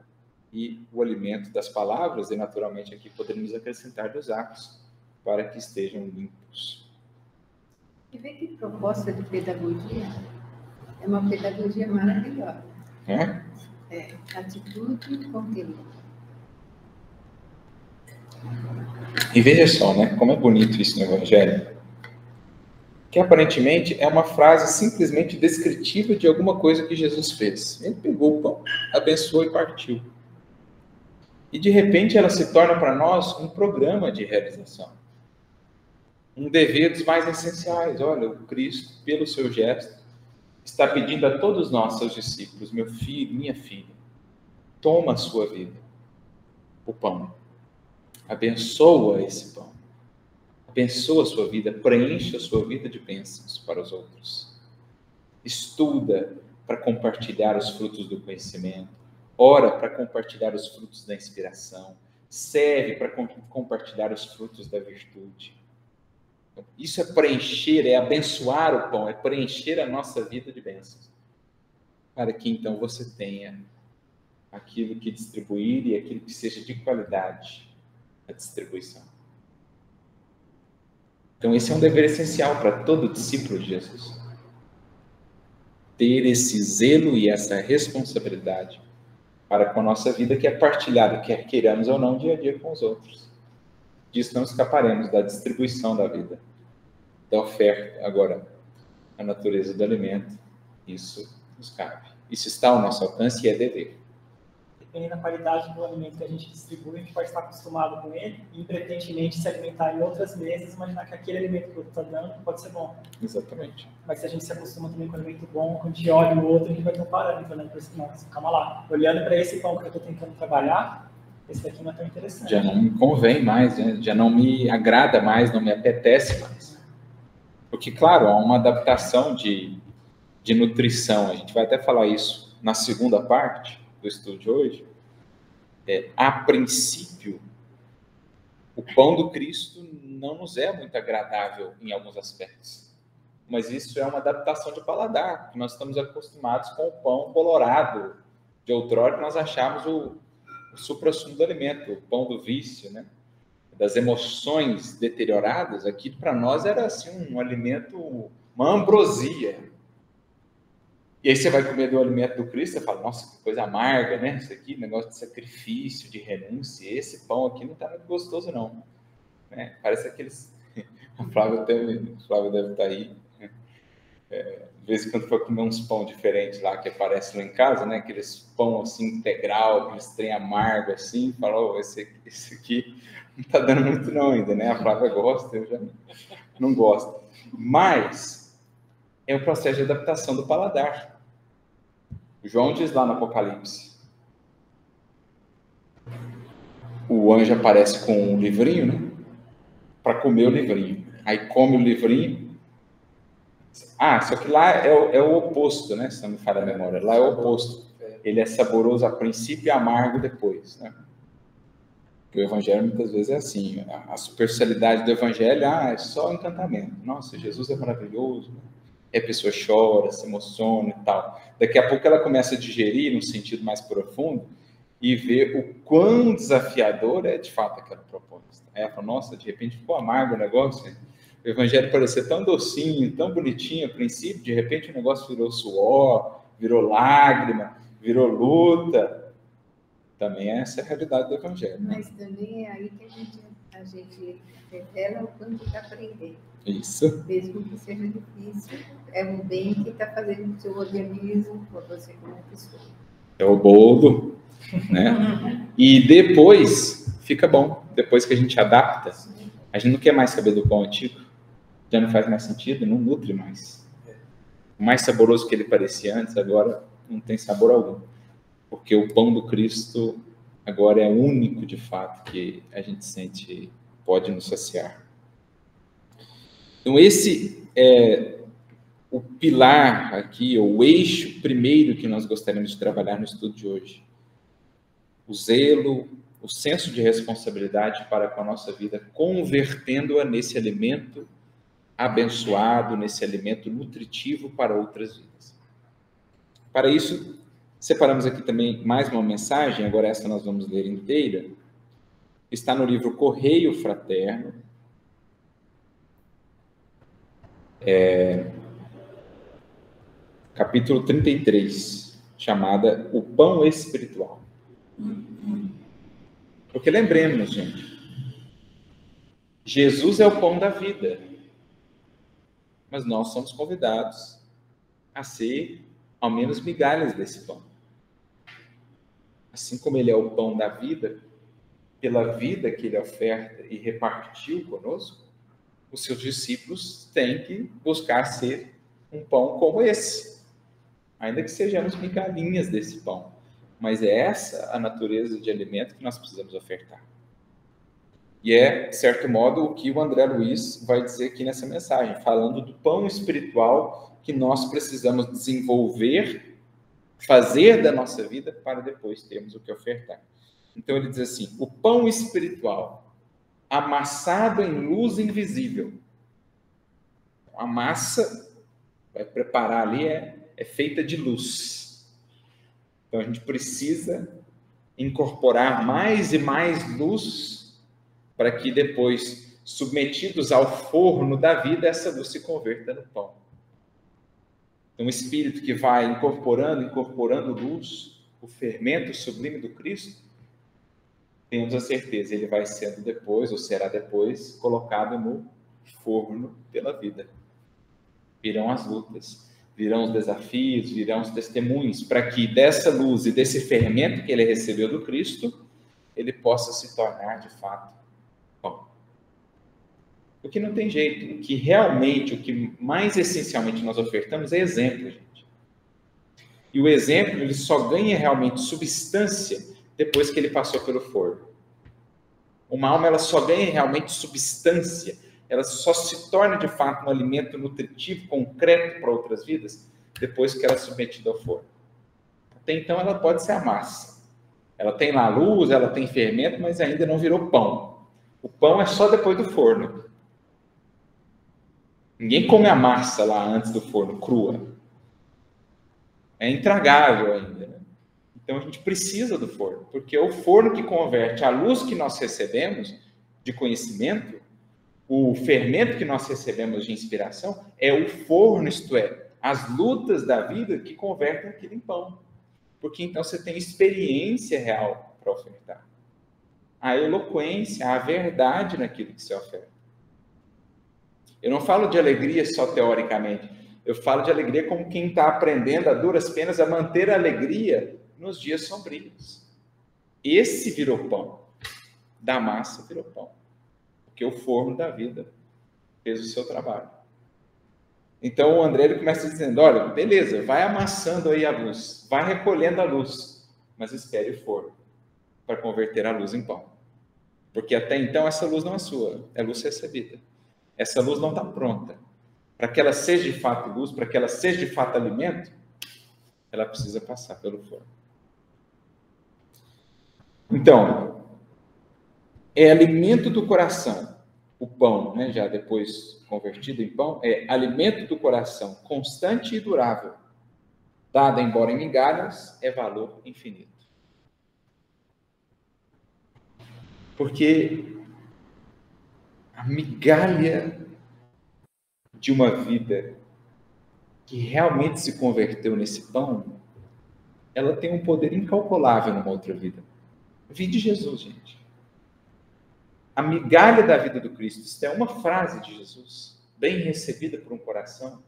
e o alimento das palavras, e naturalmente aqui poderíamos acrescentar dos atos, para que estejam limpos. E vê que proposta de pedagogia. É uma pedagogia maravilhosa. Atitude e conteúdo. E veja só, né, como é bonito isso no Evangelho, que aparentemente é uma frase simplesmente descritiva de alguma coisa que Jesus fez. Ele pegou o pão, abençoou e partiu. E de repente ela se torna para nós um programa de realização. Um dever dos mais essenciais. Olha, o Cristo, pelo seu gesto, está pedindo a todos nós, seus discípulos, meu filho, minha filha, toma a sua vida, o pão. Abençoa esse pão. Abençoa a sua vida, preenche a sua vida de bênçãos para os outros. Estuda para compartilhar os frutos do conhecimento. Ora para compartilhar os frutos da inspiração. Serve para compartilhar os frutos da virtude. Isso é preencher, é abençoar o pão, é preencher a nossa vida de bênçãos. Para que então você tenha aquilo que distribuir e aquilo que seja de qualidade, a distribuição. Então esse é um dever essencial para todo discípulo de Jesus. Ter esse zelo e essa responsabilidade para com a nossa vida que é partilhada, quer queiramos ou não, dia a dia com os outros. Disso não escaparemos, da distribuição da vida, da oferta. Agora, a natureza do alimento, isso nos cabe. Isso está ao nosso alcance e é dever. Dependendo da qualidade do alimento que a gente distribui, a gente pode estar acostumado com ele e, impretentemente, se alimentar em outras mesas, imaginar que aquele alimento que o outro está dando pode ser bom. Exatamente. Mas se a gente se acostuma também com um alimento bom, quando a gente olha o outro, a gente vai ter um parâmetro, né? Nossa, calma lá. Olhando para esse pão que eu estou tentando trabalhar, esse daqui não é tão interessante. Já não me convém mais, né? Já não me agrada mais, não me apetece mais. Porque, claro, há uma adaptação de nutrição. A gente vai até falar isso na segunda parte do estudo de hoje. A princípio, o pão do Cristo não nos é muito agradável em alguns aspectos. Mas isso é uma adaptação de paladar, porque nós estamos acostumados com o pão colorado de outrora, que nós achamos o suprassumo do alimento, o pão do vício, né? Das emoções deterioradas. Aqui para nós era assim um alimento, uma ambrosia. E aí você vai comer do alimento do Cristo, você fala, nossa, que coisa amarga, né? Isso aqui, negócio de sacrifício, de renúncia. Esse pão aqui não está muito gostoso, não. Né? Parece aqueles... A Flávia deve estar aí. De vez em quando for comer uns pão diferentes lá, que aparecem lá em casa, né? Aqueles pão assim, integral, aqueles trem amargo assim. Fala, oh, esse aqui não está dando muito não ainda, né? A Flávia gosta, eu já não gosto. Mas é o processo de adaptação do paladar. João diz lá no Apocalipse, o anjo aparece com um livrinho, né? Para comer o livrinho. aí come o livrinho. Só que lá é o oposto, né? Se não me falha a memória. Lá é o oposto. Ele é saboroso a princípio e amargo depois, né? Porque o evangelho muitas vezes é assim. A superficialidade do evangelho, é só encantamento. Nossa, Jesus é maravilhoso, né? E a pessoa chora, se emociona e tal. Daqui a pouco ela começa a digerir num sentido mais profundo e ver o quão desafiador é de fato aquela proposta. Aí ela fala, nossa, de repente ficou amargo o negócio. O evangelho parecia tão docinho, tão bonitinho a princípio, de repente o negócio virou suor, virou lágrima, virou luta. Também essa é a realidade do evangelho. Né? Mas também é aí que a gente revela o quanto está aprendendo. Isso. Mesmo que seja difícil, é um bem que está fazendo o seu organismo, para você como pessoa. É o boldo, né? E depois fica bom. Depois que a gente adapta, a gente não quer mais saber do pão antigo. Já não faz mais sentido, não nutre mais. O mais saboroso que ele parecia antes, agora não tem sabor algum. Porque o pão do Cristo agora é o único, de fato, que a gente sente pode nos saciar. Então, esse é o pilar aqui, o eixo primeiro que nós gostaríamos de trabalhar no estudo de hoje. O zelo, o senso de responsabilidade para com a nossa vida, convertendo-a nesse alimento abençoado, nesse alimento nutritivo para outras vidas. Para isso, separamos aqui também mais uma mensagem, agora essa nós vamos ler inteira. Está no livro Correio Fraterno, capítulo 33, chamada O Pão Espiritual. Porque lembremos, gente, Jesus é o pão da vida, mas nós somos convidados a ser, ao menos, migalhas desse pão. Assim como ele é o pão da vida, pela vida que ele oferta e repartiu conosco, os seus discípulos têm que buscar ser um pão como esse, ainda que sejamos migalhinhas desse pão. Mas é essa a natureza de alimento que nós precisamos ofertar. E é, de certo modo, o que o André Luiz vai dizer aqui nessa mensagem, falando do pão espiritual que nós precisamos desenvolver, fazer da nossa vida para depois termos o que ofertar. Então ele diz assim, o pão espiritual, amassado em luz invisível. A massa, vai preparar ali, é feita de luz. Então a gente precisa incorporar mais e mais luz para que depois, submetidos ao forno da vida, essa luz se converta no pão. Então o Espírito que vai incorporando luz, o fermento sublime do Cristo, temos a certeza, ele vai sendo depois, ou será depois, colocado no forno pela vida. Virão as lutas, virão os desafios, virão os testemunhos, para que dessa luz e desse fermento que ele recebeu do Cristo, ele possa se tornar, de fato, pão. Porque não tem jeito, o que mais essencialmente nós ofertamos é exemplo, gente. E o exemplo, ele só ganha realmente substância depois que ele passou pelo forno. Uma alma, ela só ganha realmente substância, ela só se torna de fato um alimento nutritivo, concreto para outras vidas, depois que ela é submetida ao forno. Até então ela pode ser a massa. Ela tem lá luz, ela tem fermento, mas ainda não virou pão. O pão é só depois do forno. Ninguém come a massa lá antes do forno, crua. É intragável ainda, né? Então a gente precisa do forno, porque é o forno que converte a luz que nós recebemos de conhecimento, o fermento que nós recebemos de inspiração, é o forno, isto é, as lutas da vida que convertem aquilo em pão. Porque então você tem experiência real para ofertar. A eloquência, a verdade naquilo que você oferta. Eu não falo de alegria só teoricamente, eu falo de alegria como quem está aprendendo a duras penas a manter a alegria nos dias sombrios. Esse virou pão. Da massa virou pão. Porque o forno da vida fez o seu trabalho. Então o André ele começa dizendo, olha, beleza, vai amassando aí a luz, vai recolhendo a luz, mas espere o forno para converter a luz em pão. Porque até então essa luz não é sua, é luz recebida. essa luz não está pronta. Para que ela seja de fato luz, para que ela seja de fato alimento, ela precisa passar pelo forno. Então, é alimento do coração, o pão, né, já depois convertido em pão, é alimento do coração, constante e durável, dado embora em migalhas, é valor infinito. Porque a migalha de uma vida que realmente se converteu nesse pão, ela tem um poder incalculável numa outra vida. Vide Jesus, gente. A migalha da vida do Cristo, isso é uma frase de Jesus, bem recebida por um coração,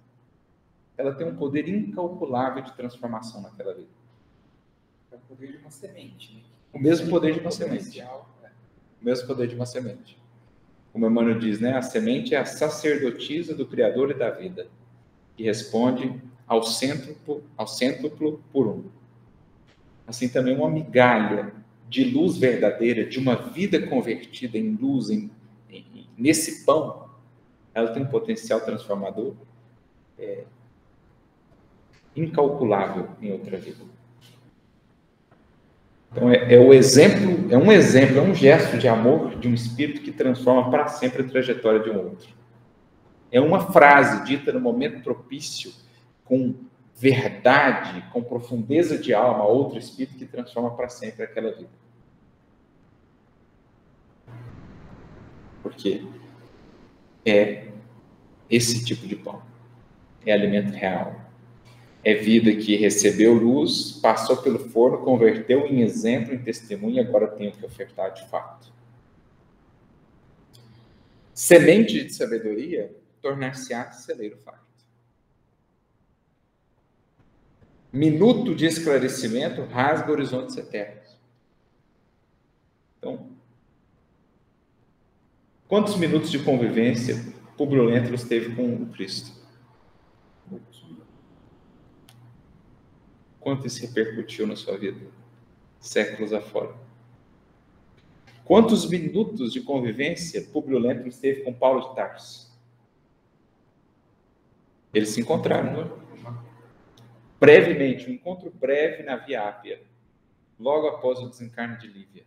ela tem um poder incalculável de transformação naquela vida. É o poder de uma semente, né? O mesmo poder de uma semente. O mesmo poder de uma semente. Como Emmanuel diz, né? A semente é a sacerdotisa do Criador e da vida, que responde ao cêntuplo por um. Assim também uma migalha de luz verdadeira, de uma vida convertida em luz, nesse pão, ela tem um potencial transformador incalculável em outra vida. Então é um exemplo, é um gesto de amor de um espírito que transforma para sempre a trajetória de um outro. É uma frase dita no momento propício, com verdade, com profundeza de alma, a outro espírito que transforma para sempre aquela vida. Porque é esse tipo de pão. É alimento real. É vida que recebeu luz, passou pelo forno, converteu em exemplo, em testemunho, e agora tem que ofertar de fato. Semente de sabedoria, tornar-se-á celeiro farto. Minuto de esclarecimento, rasga horizontes eternos. Então, quantos minutos de convivência Públio Lentulus teve com o Cristo? Quanto isso repercutiu na sua vida? Séculos afora. Quantos minutos de convivência Públio Lentulus teve com Paulo de Tarso? Eles se encontraram, não é? Brevemente, um encontro breve na Via Ápia, logo após o desencarne de Lívia.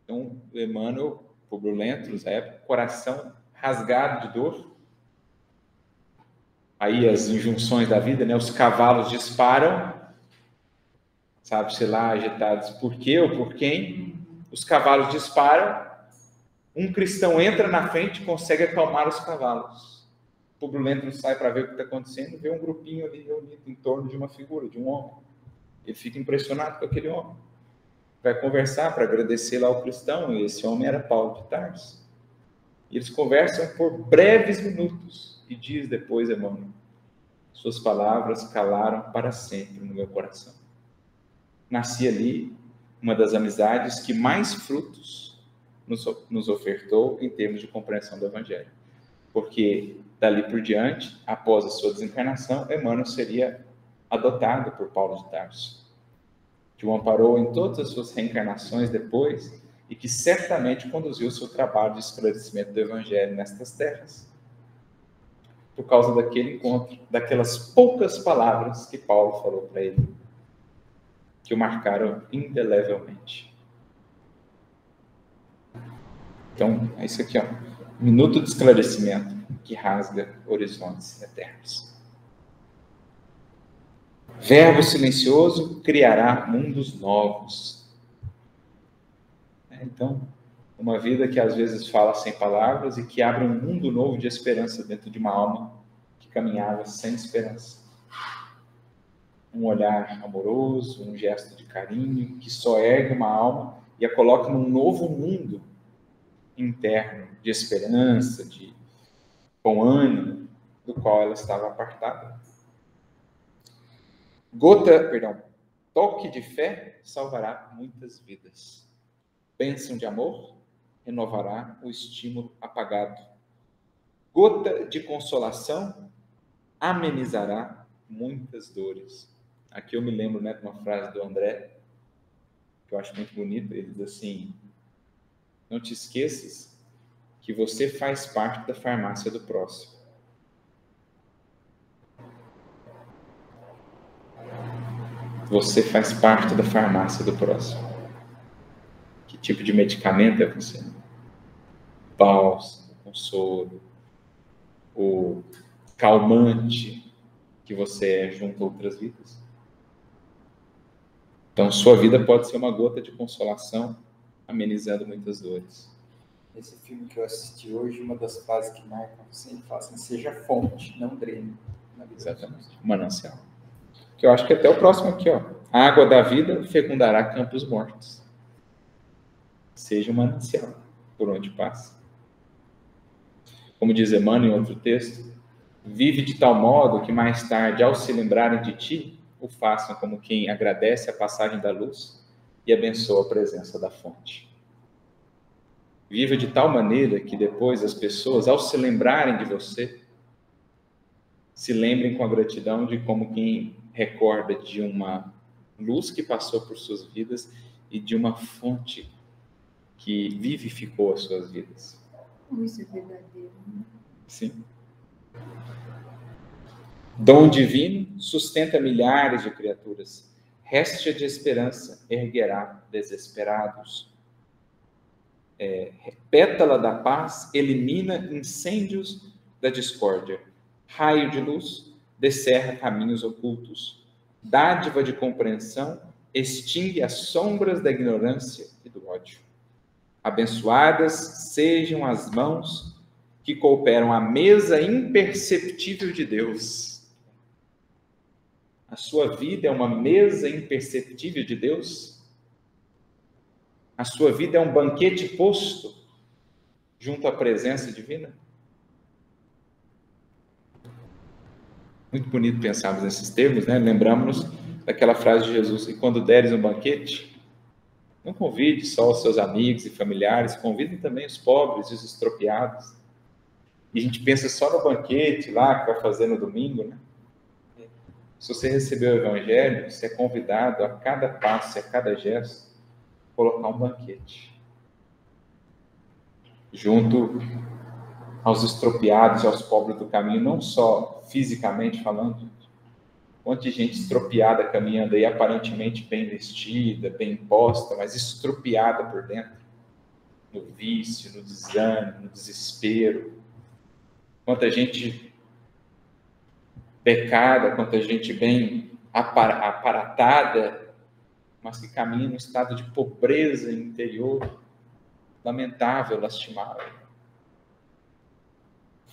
Então, Emmanuel, Públio Lentulus, na época, coração rasgado de dor. Aí as injunções da vida, né? Os cavalos disparam, sabe-se lá, agitados por quê ou por quem. Os cavalos disparam, um cristão entra na frente e consegue acalmar os cavalos. Públio Lentulus sai para ver o que está acontecendo, vê um grupinho ali reunido em torno de uma figura, de um homem. Ele fica impressionado com aquele homem. Vai conversar para agradecer lá ao cristão, e esse homem era Paulo de Tarso. E eles conversam por breves minutos, e diz depois Emmanuel: suas palavras calaram para sempre no meu coração. Nasci ali uma das amizades que mais frutos nos ofertou em termos de compreensão do Evangelho. Porque dali por diante, após a sua desencarnação, Emmanuel seria adotado por Paulo de Tarso, que o amparou em todas as suas reencarnações depois e que certamente conduziu o seu trabalho de esclarecimento do Evangelho nestas terras, por causa daquele encontro, daquelas poucas palavras que Paulo falou para ele, que o marcaram indelevelmente. Então, é isso aqui, ó. Minuto de esclarecimento que rasga horizontes eternos. Verbo silencioso criará mundos novos. Então, uma vida que às vezes fala sem palavras e que abre um mundo novo de esperança dentro de uma alma que caminhava sem esperança. Um olhar amoroso, um gesto de carinho que só ergue uma alma e a coloca num novo mundo interno de esperança, com ânimo, do qual ela estava apartada. Toque de fé salvará muitas vidas. Bênção de amor renovará o estímulo apagado. Gota de consolação amenizará muitas dores. Aqui eu me lembro, né, de uma frase do André, que eu acho muito bonita. Ele diz assim: não te esqueças que você faz parte da farmácia do próximo. Você faz parte da farmácia do próximo. Que tipo de medicamento é você? Bálsamo, consolo, o calmante que você é junto a outras vidas. Então, sua vida pode ser uma gota de consolação, amenizando muitas dores. Esse filme que eu assisti hoje, uma das frases que marcam sempre fala assim: seja fonte, não dreno. Exatamente, manancial. Que eu acho que até o próximo aqui, ó. A água da vida fecundará campos mortos. Seja um manancial por onde passa. Como diz Emmanuel em outro texto, vive de tal modo que mais tarde, ao se lembrarem de ti, o façam como quem agradece a passagem da luz e abençoa a presença da fonte. Viva de tal maneira que depois as pessoas, ao se lembrarem de você, se lembrem com a gratidão de como quem recorda de uma luz que passou por suas vidas e de uma fonte que vivificou as suas vidas. Isso é verdadeiro. Sim. Dom divino sustenta milhares de criaturas. Réstia de esperança erguerá desesperados. Pétala da paz elimina incêndios da discórdia. Raio de luz descerra caminhos ocultos. Dádiva de compreensão extingue as sombras da ignorância e do ódio. Abençoadas sejam as mãos que cooperam à mesa imperceptível de Deus. A sua vida é uma mesa imperceptível de Deus? A sua vida é um banquete posto junto à presença divina? Muito bonito pensarmos nesses termos, né? Lembramos daquela frase de Jesus: e quando deres um banquete, não convide só os seus amigos e familiares, convide também os pobres e os estropiados. E a gente pensa só no banquete lá que vai fazer no domingo, né? Se você recebeu o Evangelho, você é convidado a cada passo, a cada gesto, colocar um banquete junto aos estropiados e aos pobres do caminho, não só fisicamente falando. Um monte de gente estropiada caminhando aí, aparentemente bem vestida, bem posta, mas estropiada por dentro, no vício, no desânimo, no desespero. Quanta gente pecada, quanta gente bem aparatada, mas que caminha num estado de pobreza interior, lamentável, lastimável.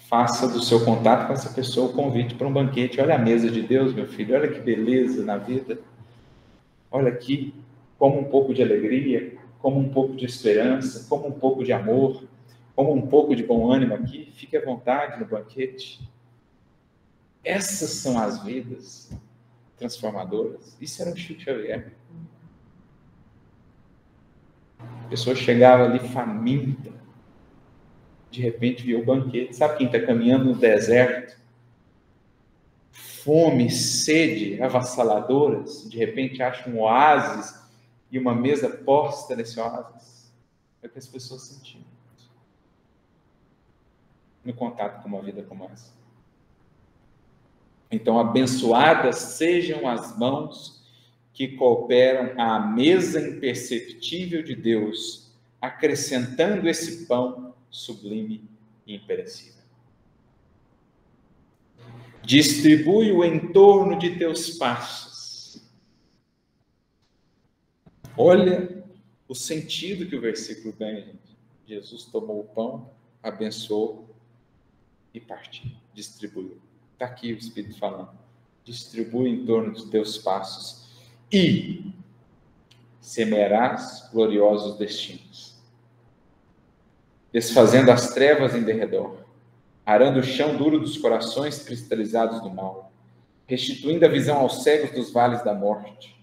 Faça do seu contato com essa pessoa o convite para um banquete. Olha a mesa de Deus, meu filho, olha que beleza na vida. Olha aqui, como um pouco de alegria, como um pouco de esperança, como um pouco de amor, como um pouco de bom ânimo aqui. Fique à vontade no banquete. Essas são as vidas transformadoras. Isso era o Chico Xavier. A pessoa chegava ali faminta, de repente viu o banquete. Sabe quem está caminhando no deserto? Fome, sede avassaladoras, de repente acha um oásis e uma mesa posta nesse oásis. É o que as pessoas sentiam no contato com uma vida como essa. Então, abençoadas sejam as mãos que cooperam à mesa imperceptível de Deus, acrescentando esse pão sublime e imperecível. Distribui o entorno de teus passos. Olha o sentido que o versículo ganha, gente. Jesus tomou o pão, abençoou e partiu, distribuiu. Está aqui o Espírito falando. Distribui em torno dos teus passos e semearás gloriosos destinos, desfazendo as trevas em derredor, arando o chão duro dos corações cristalizados do mal, restituindo a visão aos cegos dos vales da morte,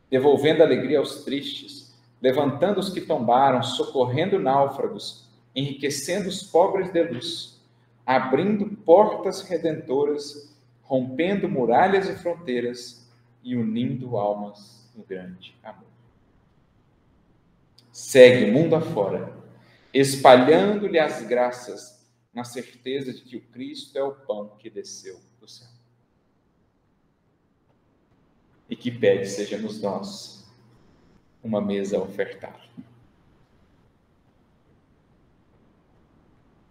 devolvendo alegria aos tristes, levantando os que tombaram, socorrendo náufragos, enriquecendo os pobres de luz, abrindo portas redentoras, rompendo muralhas e fronteiras e unindo almas no grande amor. Segue o mundo afora, espalhando-lhe as graças, na certeza de que o Cristo é o pão que desceu do céu. E que pede sejamos nós uma mesa a ofertar.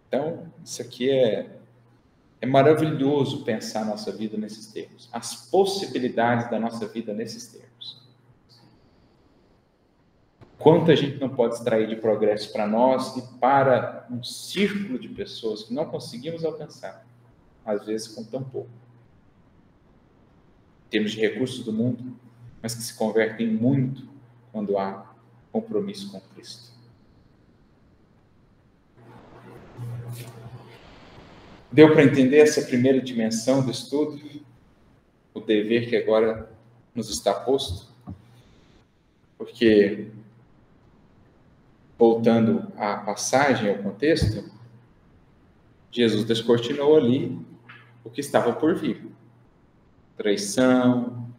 Então, isso aqui é maravilhoso pensar a nossa vida nesses termos. As possibilidades da nossa vida nesses termos. Quanto a gente não pode extrair de progresso para nós e para um círculo de pessoas que não conseguimos alcançar, às vezes com tão pouco. Em termos de recursos do mundo, mas que se convertem muito quando há compromisso com Cristo. Deu para entender essa primeira dimensão do estudo? O dever que agora nos está posto? Porque, voltando à passagem, ao contexto, Jesus descortinou ali o que estava por vir. Traição,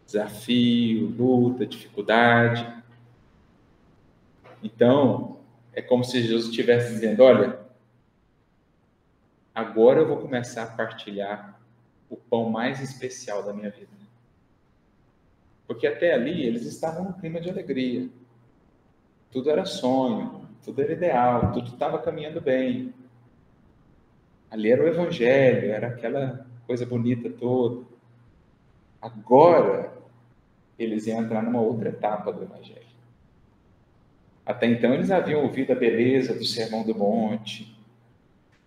desafio, luta, dificuldade. Então, é como se Jesus estivesse dizendo, olha, agora eu vou começar a partilhar o pão mais especial da minha vida. Porque até ali eles estavam num clima de alegria. Tudo era sonho, tudo era ideal, tudo estava caminhando bem. Ali era o Evangelho, era aquela coisa bonita toda. Agora, eles iam entrar numa outra etapa do Evangelho. Até então, eles haviam ouvido a beleza do Sermão do Monte,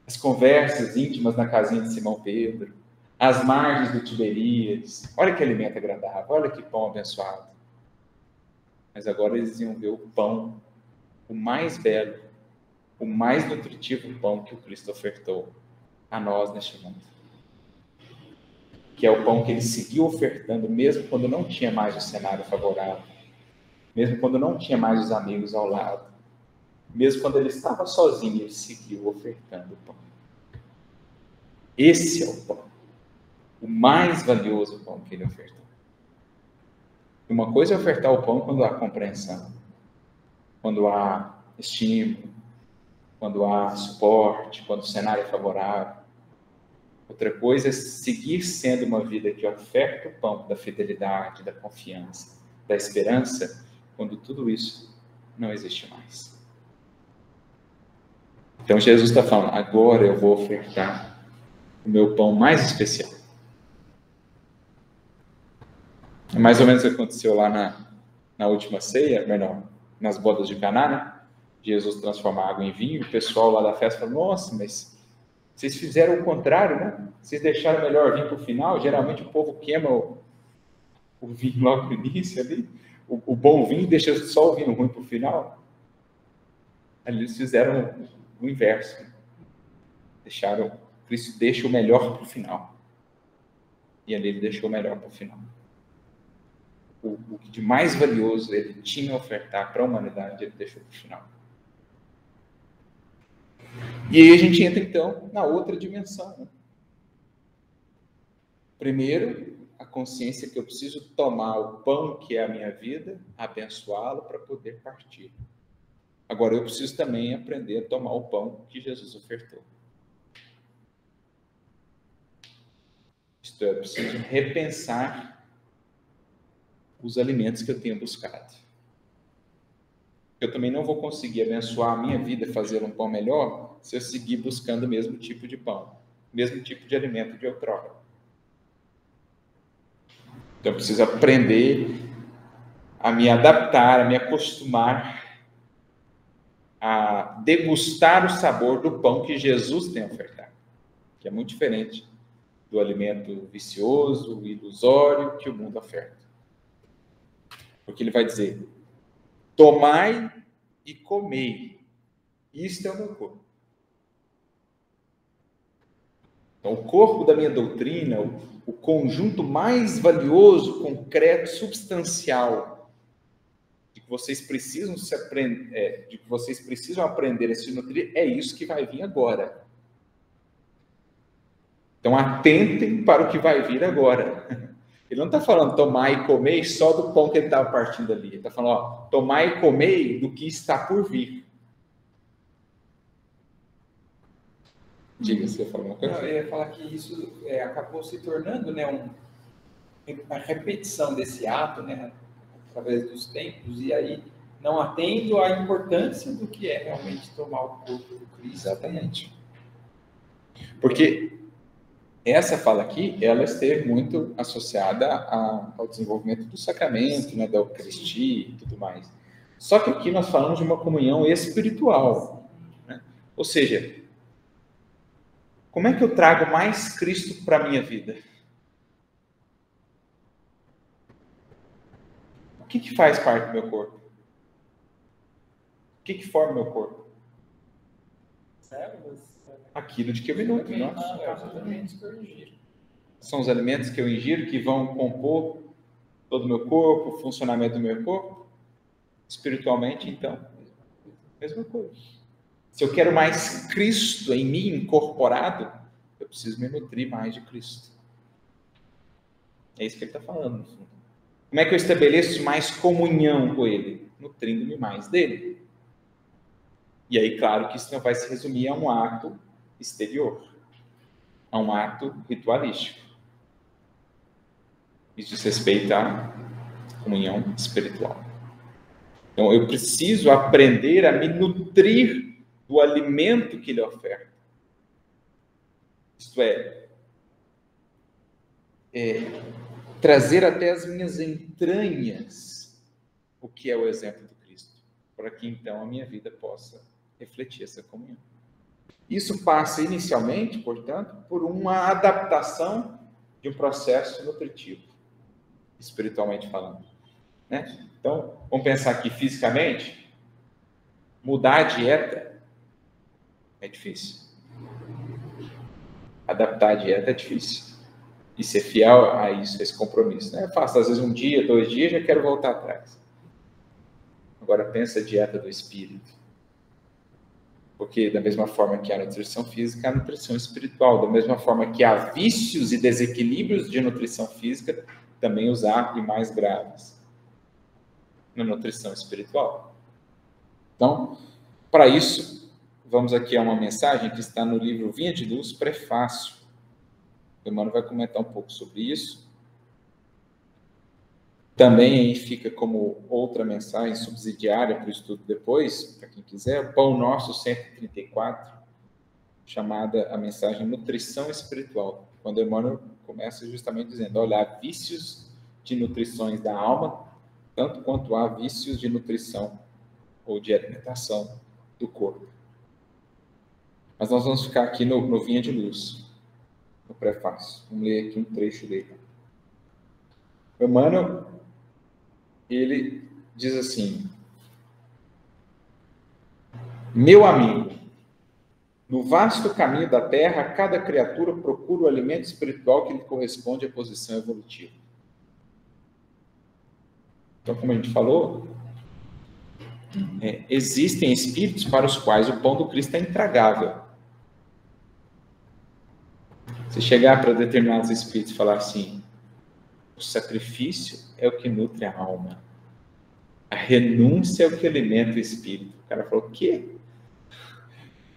as conversas íntimas na casinha de Simão Pedro, as margens do Tiberíades. Olha que alimento agradável, olha que pão abençoado. Mas agora eles iam ver o pão, o mais belo, o mais nutritivo pão que o Cristo ofertou a nós neste mundo. Que é o pão que ele seguiu ofertando, mesmo quando não tinha mais o cenário favorável, mesmo quando não tinha mais os amigos ao lado, mesmo quando ele estava sozinho, ele seguiu ofertando o pão. Esse é o pão, o mais valioso pão que ele ofertou. Uma coisa é ofertar o pão quando há compreensão, quando há estímulo, quando há suporte, quando o cenário é favorável. Outra coisa é seguir sendo uma vida que oferta o pão da fidelidade, da confiança, da esperança, quando tudo isso não existe mais. Então Jesus está falando, agora eu vou ofertar o meu pão mais especial. É mais ou menos o que aconteceu lá na última ceia, menor, nas bodas de Caná, né? Jesus transforma a água em vinho, o pessoal lá da festa fala, nossa, mas vocês fizeram o contrário, né? Vocês deixaram o melhor vinho para o final, geralmente o povo queima o vinho logo no início ali, o bom vinho deixa só o vinho ruim para o final. Ali eles fizeram o inverso. Cristo deixa o melhor para o final. E ali ele deixou o melhor para o final. O que de mais valioso ele tinha a ofertar para a humanidade, ele deixou para o final. E aí a gente entra, então, na outra dimensão. Né? Primeiro, a consciência que eu preciso tomar o pão que é a minha vida, abençoá-lo para poder partir. Agora, eu preciso também aprender a tomar o pão que Jesus ofertou. Isto é, eu preciso repensar os alimentos que eu tenho buscado. Eu também não vou conseguir abençoar a minha vida e fazer um pão melhor se eu seguir buscando o mesmo tipo de pão, o mesmo tipo de alimento de outrora. Então eu preciso aprender a me adaptar, a me acostumar a degustar o sabor do pão que Jesus tem a ofertar, que é muito diferente do alimento vicioso, ilusório que o mundo oferta. Porque ele vai dizer, tomai e comei, isto é o meu corpo. Então, o corpo da minha doutrina, o conjunto mais valioso, concreto, substancial, de que vocês precisam aprender a se nutrir, é isso que vai vir agora. Então, atentem para o que vai vir agora. Ele não está falando tomar e comer só do pão que ele estava partindo ali. Ele está falando, tomar e comer do que está por vir. Diga, você falou uma coisa? Não, eu ia falar que isso acabou se tornando, né, uma repetição desse ato, né, através dos tempos, e aí não atendo à importância do que é realmente tomar o corpo do Cristo. Exatamente. Porque essa fala aqui, ela esteve muito associada ao desenvolvimento do sacramento, né, da Eucaristia e tudo mais. Só que aqui nós falamos de uma comunhão espiritual, né? Ou seja, como é que eu trago mais Cristo para a minha vida? O que faz parte do meu corpo? O que forma o meu corpo? Aquilo de que eu me nutro, não? São os alimentos que eu ingiro que vão compor todo o meu corpo, o funcionamento do meu corpo. Espiritualmente, então, mesma coisa. Se eu quero mais Cristo em mim incorporado, eu preciso me nutrir mais de Cristo. É isso que ele está falando, no fundo. Como é que eu estabeleço mais comunhão com Ele? Nutrindo-me mais dele. E aí, claro que isso não vai se resumir a um ato exterior, a um ato ritualístico. Isso diz respeito à comunhão espiritual. Então, eu preciso aprender a me nutrir do alimento que Ele oferta. Isto é, trazer até as minhas entranhas o que é o exemplo do Cristo, para que então a minha vida possa refletir essa comunhão. Isso passa inicialmente, portanto, por uma adaptação de um processo nutritivo, espiritualmente falando, né? Então, vamos pensar aqui fisicamente, mudar a dieta é difícil. Adaptar a dieta é difícil. E ser fiel a isso, a esse compromisso. Não é fácil, às vezes 1 dia, 2 dias, já quero voltar atrás. Agora pensa a dieta do espírito. Porque da mesma forma que há nutrição física, há nutrição espiritual. Da mesma forma que há vícios e desequilíbrios de nutrição física, também os há e mais graves na nutrição espiritual. Então, para isso, vamos aqui a uma mensagem que está no livro Vinha de Luz, prefácio. O Emmanuel vai comentar um pouco sobre isso. Também aí fica como outra mensagem subsidiária para o estudo depois, para quem quiser, o Pão Nosso 134, chamada a mensagem Nutrição Espiritual, quando Emmanuel começa justamente dizendo, olha, há vícios de nutrições da alma, tanto quanto há vícios de nutrição ou de alimentação do corpo. Mas nós vamos ficar aqui no Vinha de Luz, no prefácio. Vamos ler aqui um trecho dele. O Emmanuel, ele diz assim, meu amigo, no vasto caminho da Terra, cada criatura procura o alimento espiritual que lhe corresponde à posição evolutiva. Então, como a gente falou, existem espíritos para os quais o pão do Cristo é intragável. Se chegar para determinados espíritos e falar assim, o sacrifício é o que nutre a alma, a renúncia é o que alimenta o espírito. O cara falou, o quê?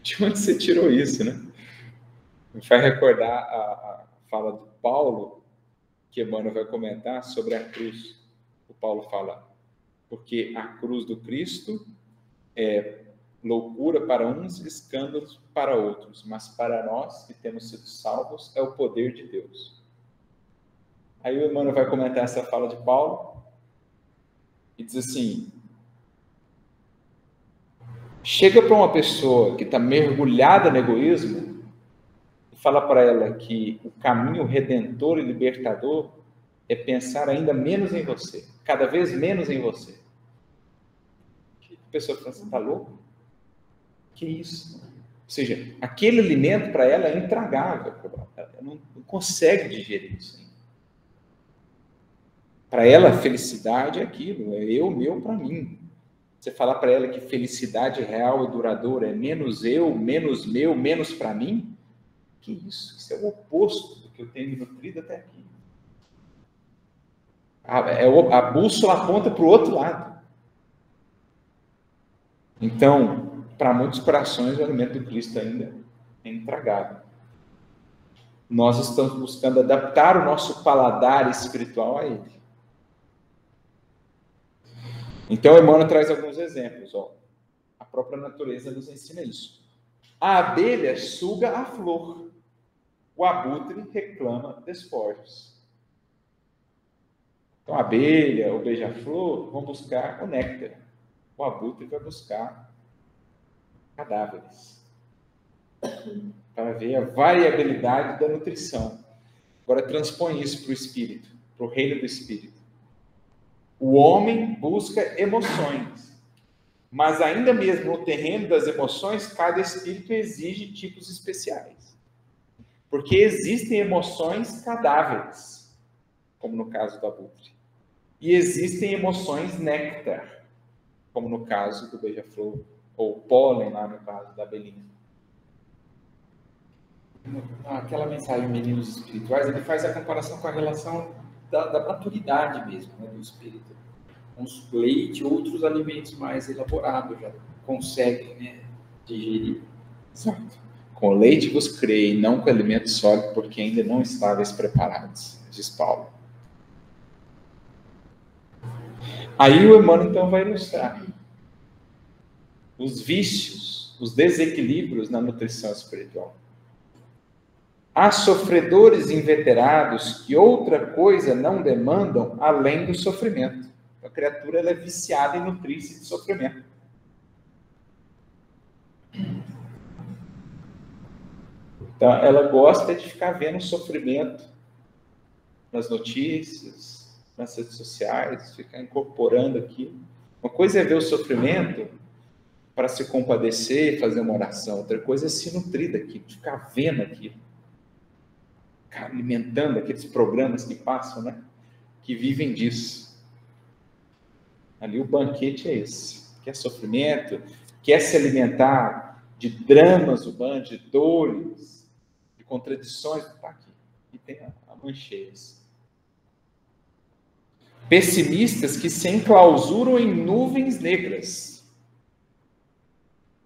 De onde você tirou isso, né? Me faz recordar a fala do Paulo, que Emmanuel vai comentar sobre a cruz. O Paulo fala, porque a cruz do Cristo é loucura para uns, escândalos para outros, mas para nós que temos sido salvos é o poder de Deus. Aí o Emmanuel vai comentar essa fala de Paulo e diz assim, chega para uma pessoa que está mergulhada no egoísmo e fala para ela que o caminho redentor e libertador é pensar ainda menos em você, cada vez menos em você. A pessoa fala, você está louco? Que isso? Ou seja, aquele alimento para ela é intragável, ela não consegue digerir isso. Para ela, a felicidade é aquilo, é eu, meu, para mim. Você falar para ela que felicidade real e duradoura é menos eu, menos meu, menos para mim, que isso? Isso é o oposto do que eu tenho me nutrido até aqui. A bússola aponta para o outro lado. Então, para muitos corações, o alimento do Cristo ainda é intragável. Nós estamos buscando adaptar o nosso paladar espiritual a ele. Então, Emmanuel traz alguns exemplos. A própria natureza nos ensina isso. A abelha suga a flor. O abutre reclama despojos. Então, a abelha, o beija-flor vão buscar o néctar. O abutre vai buscar cadáveres. Para ver a variabilidade da nutrição. Agora, transpõe isso para o espírito, para o reino do espírito. O homem busca emoções, mas ainda mesmo no terreno das emoções, cada espírito exige tipos especiais. Porque existem emoções cadáveres, como no caso do abutre. E existem emoções néctar, como no caso do beija-flor, ou pólen, lá no caso da abelhinha. Aquela mensagem Meninos Espirituais, ele faz a comparação com a relação da maturidade mesmo, né, do espírito. Uns leite, outros alimentos mais elaborados já conseguem, né, digerir. Exato. Com leite vos criei, não com alimento sólido, porque ainda não estáveis preparados, diz Paulo. Aí o Emmanuel então vai ilustrar os vícios, os desequilíbrios na nutrição espiritual. Há sofredores inveterados que outra coisa não demandam além do sofrimento. A criatura ela é viciada em nutrir-se de sofrimento. Então, ela gosta de ficar vendo sofrimento nas notícias, nas redes sociais, ficar incorporando aquilo. Uma coisa é ver o sofrimento para se compadecer, fazer uma oração. Outra coisa é se nutrir daquilo, ficar vendo aquilo. Ficar alimentando aqueles programas que passam, né? Que vivem disso. Ali o banquete é esse. Quer sofrimento, quer se alimentar de dramas humanos, de dores, de contradições. Está aqui. E tem a mancheiras. Pessimistas que se enclausuram em nuvens negras.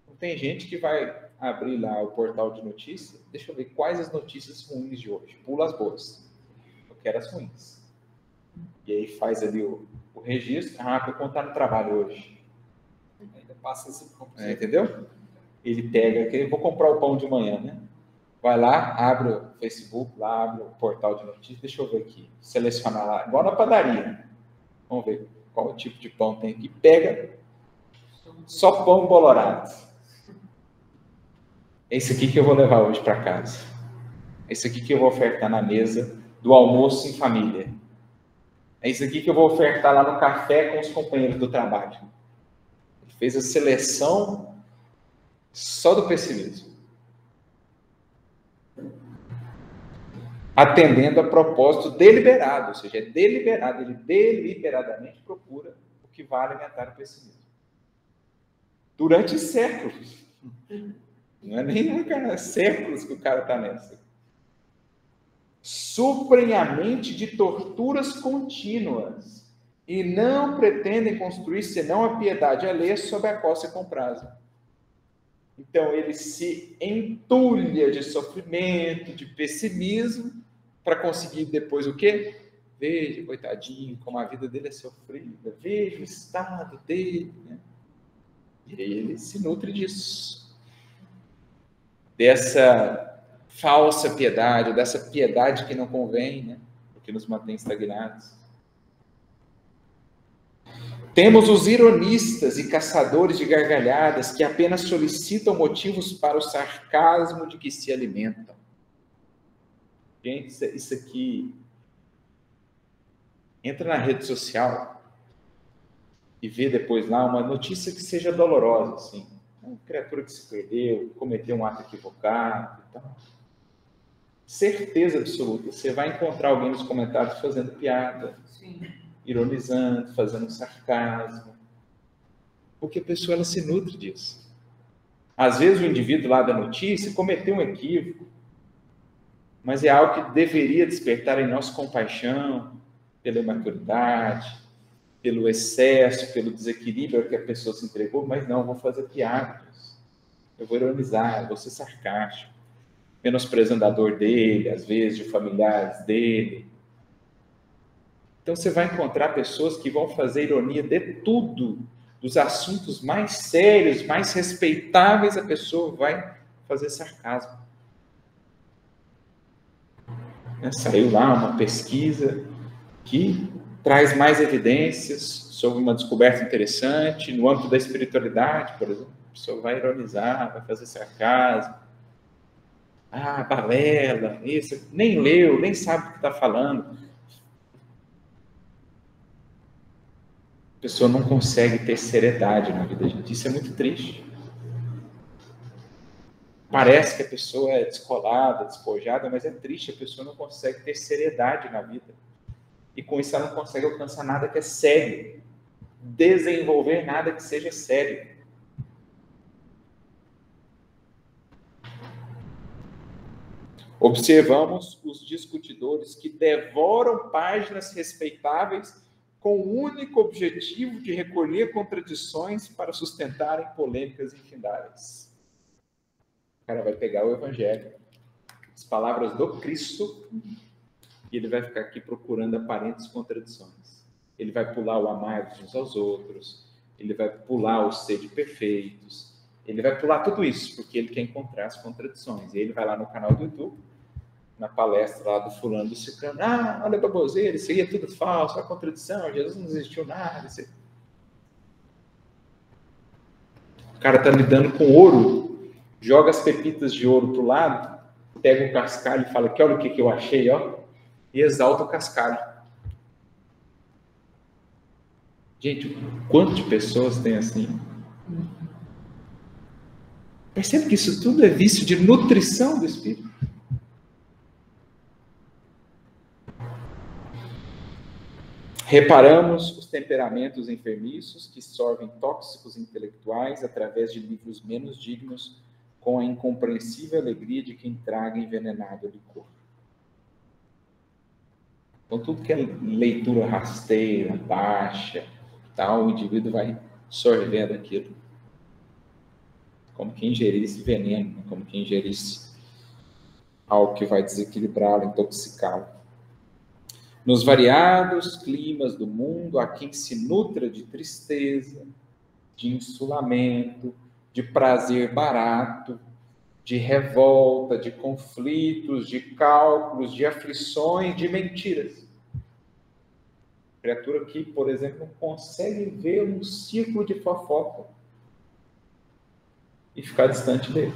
Não tem gente que vai abrir lá o portal de notícias. Deixa eu ver quais as notícias ruins de hoje. Pula as boas. Eu quero as ruins. E aí faz ali o registro. Para contar no trabalho hoje. Ainda passa esse ponto. Entendeu? Ele pega, vou comprar o pão de manhã, né? Vai lá, abre o Facebook, lá abre o portal de notícias. Deixa eu ver aqui. Selecionar lá, igual na padaria. Vamos ver qual tipo de pão tem aqui. Pega só pão bolorado. Esse aqui que eu vou levar hoje para casa. Esse aqui que eu vou ofertar na mesa do almoço em família. É isso aqui que eu vou ofertar lá no café com os companheiros do trabalho. Ele fez a seleção só do pessimismo. Atendendo a propósito deliberado, ou seja, é deliberado, ele deliberadamente procura o que vai alimentar o pessimismo. Durante séculos. Não é nem nunca, séculos que o cara está nessa. Suprem a mente de torturas contínuas e não pretendem construir senão a piedade alheia sobre a qual se comprazem. Então, ele se entulha de sofrimento, de pessimismo, para conseguir depois o quê? Veja, coitadinho, como a vida dele é sofrida, veja o estado dele. Né? E aí ele se nutre disso. Dessa falsa piedade, dessa piedade que não convém, né? Porque nos mantém estagnados. Temos os ironistas e caçadores de gargalhadas que apenas solicitam motivos para o sarcasmo de que se alimentam. Gente, isso aqui... Entra na rede social e vê depois lá uma notícia que seja dolorosa, assim. Uma criatura que se perdeu, cometeu um ato equivocado e tal. Certeza absoluta, você vai encontrar alguém nos comentários fazendo piada, Sim. Ironizando, fazendo sarcasmo. Porque a pessoa ela se nutre disso. Às vezes o indivíduo lá da notícia cometeu um equívoco, mas é algo que deveria despertar em nós compaixão pela imaturidade, pelo excesso, pelo desequilíbrio que a pessoa se entregou, mas não, eu vou fazer piadas, eu vou ironizar, eu vou ser sarcástico. menosprezando a dor dele, às vezes, de familiares dele. Então você vai encontrar pessoas que vão fazer ironia de tudo, dos assuntos mais sérios, mais respeitáveis, a pessoa vai fazer sarcasmo. Saiu lá uma pesquisa que traz mais evidências sobre uma descoberta interessante no âmbito da espiritualidade, por exemplo. A pessoa vai ironizar, vai fazer sarcasmo. Ah, balela, isso, nem leu, nem sabe o que está falando. A pessoa não consegue ter seriedade na vida, gente. Isso é muito triste. Parece que a pessoa é descolada, despojada, mas é triste, a pessoa não consegue ter seriedade na vida. E com isso ela não consegue alcançar nada que é sério. Desenvolver nada que seja sério. Observamos os discutidores que devoram páginas respeitáveis com o único objetivo de recolher contradições para sustentarem polêmicas infindáveis. O cara vai pegar o Evangelho, as palavras do Cristo, e ele vai ficar aqui procurando aparentes contradições. Ele vai pular o amar uns aos outros, ele vai pular o ser de perfeitos, ele vai pular tudo isso, porque ele quer encontrar as contradições. E ele vai lá no canal do YouTube, na palestra lá do fulano do ciclano, olha baboseira, isso aí é tudo falso, a contradição, Jesus não existiu nada. Isso aí. O cara está lidando com ouro, joga as pepitas de ouro para o lado, pega um cascalho e fala que olha o que eu achei, ó, e exalta o cascalho. Gente, quanto de pessoas tem assim? Percebe que isso tudo é vício de nutrição do espírito? Reparamos os temperamentos enfermiços que sorvem tóxicos intelectuais através de livros menos dignos, com a incompreensível alegria de quem traga envenenado licor. Então, tudo que é leitura rasteira, baixa, tal, o indivíduo vai sorvendo aquilo. Como quem ingerisse veneno, como quem ingerisse algo que vai desequilibrá-lo, intoxicá-lo. Nos variados climas do mundo, há quem se nutra de tristeza, de insulamento, de prazer barato, de revolta, de conflitos, de cálculos, de aflições, de mentiras. Criatura que, por exemplo, não consegue ver um círculo de fofoca e ficar distante dele.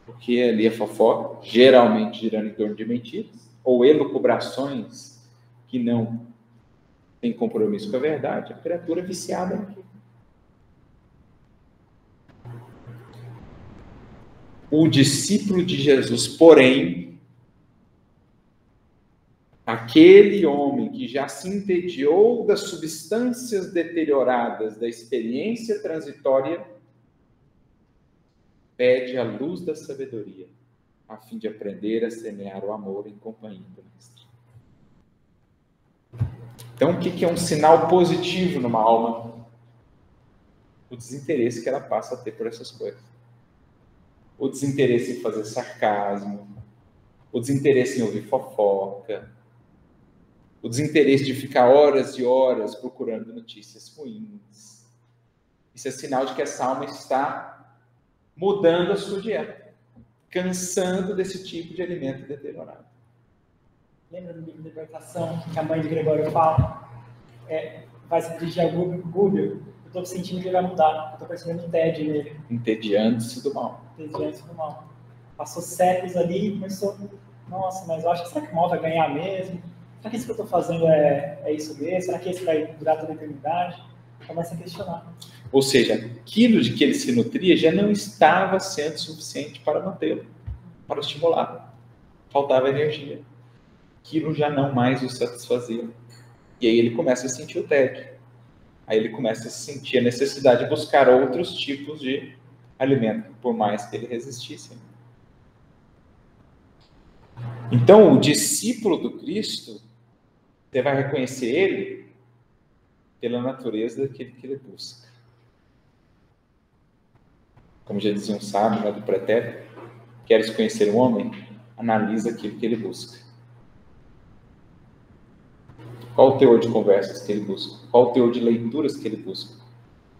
Porque ali é fofoca, geralmente girando em torno de mentiras, ou elucubrações que não têm compromisso com a verdade. A criatura viciada naquilo. O discípulo de Jesus, porém, aquele homem que já se entediou das substâncias deterioradas da experiência transitória, pede a luz da sabedoria, a fim de aprender a semear o amor em companhia do Mestre. Então, o que é um sinal positivo numa alma? O desinteresse que ela passa a ter por essas coisas. O desinteresse em fazer sarcasmo, o desinteresse em ouvir fofoca, o desinteresse de ficar horas e horas procurando notícias ruins. Isso é sinal de que essa alma está mudando a sua dieta, cansando desse tipo de alimento deteriorado. Lembra do livro Libertação, que a mãe de Gregório fala? Vai se dirigir a Google, eu estou sentindo que ele vai mudar, eu estou percebendo um tédio nele. Entediando-se do mal. Entediando-se do mal. Passou séculos ali e começou, nossa, mas eu acho que será que o mal vai ganhar mesmo? Será que isso que eu estou fazendo é isso mesmo? Será que isso vai durar toda a eternidade? Começa a questionar. Ou seja, aquilo de que ele se nutria já não estava sendo suficiente para mantê-lo, para estimular. Faltava energia. Aquilo já não mais o satisfazia. E aí ele começa a sentir o tédio. Aí ele começa a sentir a necessidade de buscar outros tipos de alimento, por mais que ele resistisse. Então, o discípulo do Cristo, você vai reconhecer ele pela natureza daquele que ele busca. Como já dizia um sábio lá do pretérito, Queres conhecer um homem? Analisa aquilo que ele busca. Qual o teor de conversas que ele busca? Qual o teor de leituras que ele busca?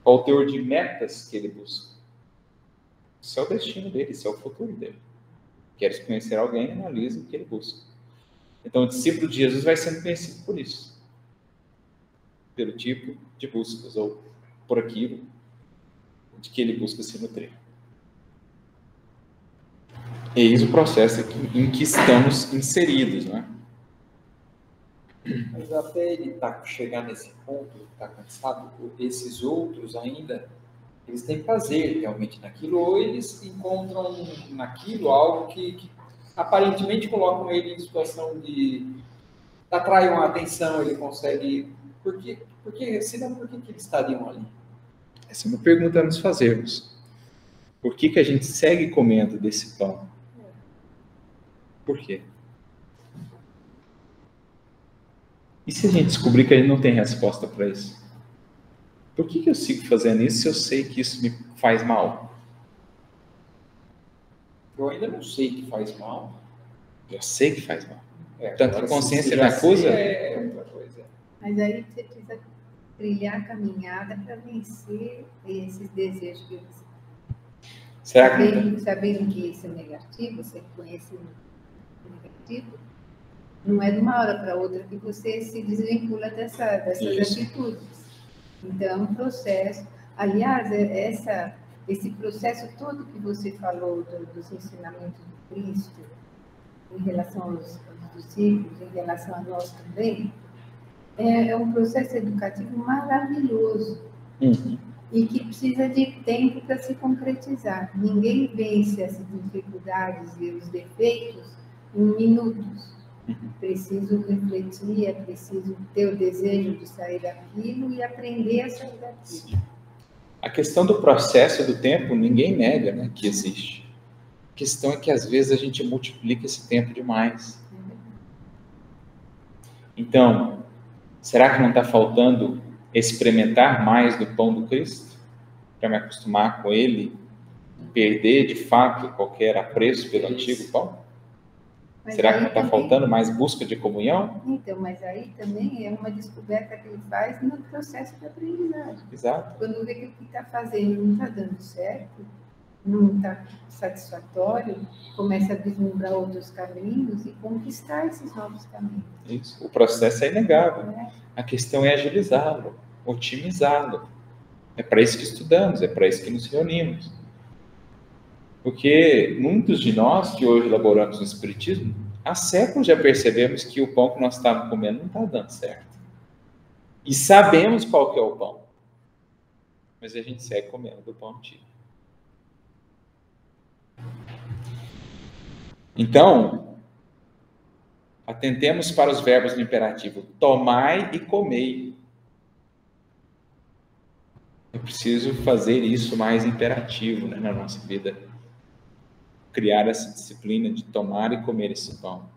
Qual o teor de metas que ele busca? Isso é o destino dele, isso é o futuro dele. Queres conhecer alguém? Analisa o que ele busca. Então, o discípulo de Jesus vai sendo conhecido por isso. Pelo tipo de buscas, ou por aquilo de que ele busca se nutrir. Eis o processo em que estamos inseridos, não é? Mas até ele chegar nesse ponto, está cansado, esses outros ainda, eles têm prazer realmente naquilo, ou eles encontram naquilo algo que aparentemente colocam ele em situação de atraiam a atenção, ele consegue... Senão por que eles estariam ali? Essa é uma pergunta a nos fazermos. Por que a gente segue comendo desse pão? Por quê? E se a gente descobrir que a gente não tem resposta para isso? Por que eu sigo fazendo isso se eu sei que isso me faz mal? Eu ainda não sei que faz mal. Eu sei que faz mal. Tanto que a consciência me acusa. acusa. É outra coisa. Mas aí você precisa trilhar a caminhada para vencer esses desejos que você Será que sabendo que isso é negativo, você conhece o negativo, não é de uma hora para outra que você se desvincula dessas atitudes. Então, é um processo. Aliás, esse processo todo que você falou dos ensinamentos do Cristo, em relação aos discípulos, em relação a nós também, é um processo educativo maravilhoso. E que precisa de tempo para se concretizar. Ninguém vence as dificuldades e os defeitos em minutos. Preciso refletir, é preciso ter o desejo de sair daquilo e aprender a sair daquilo. A questão do processo do tempo, ninguém nega, né, que existe. A questão é que às vezes a gente multiplica esse tempo demais. Então, será que não está faltando experimentar mais do pão do Cristo? Para me acostumar com ele, perder de fato qualquer apreço pelo antigo pão? Mas será que não está também... faltando mais busca de comunhão? Então, mas aí também é uma descoberta que ele faz no processo de aprendizagem. Exato. Quando vê que o que está fazendo não está dando certo, não está satisfatório, começa a vislumbrar outros caminhos e conquistar esses novos caminhos. Isso. O processo é inegável. A questão é agilizá-lo, otimizá-lo. É para isso que estudamos, é para isso que nos reunimos. Porque muitos de nós que hoje elaboramos o Espiritismo, há séculos já percebemos que o pão que nós estávamos comendo não está dando certo. E sabemos qual que é o pão. Mas a gente segue comendo do pão antigo. Então, atentemos para os verbos no imperativo. Tomai e comei. Eu preciso fazer isso mais imperativo, né, na nossa vida. Criar essa disciplina de tomar e comer esse pão.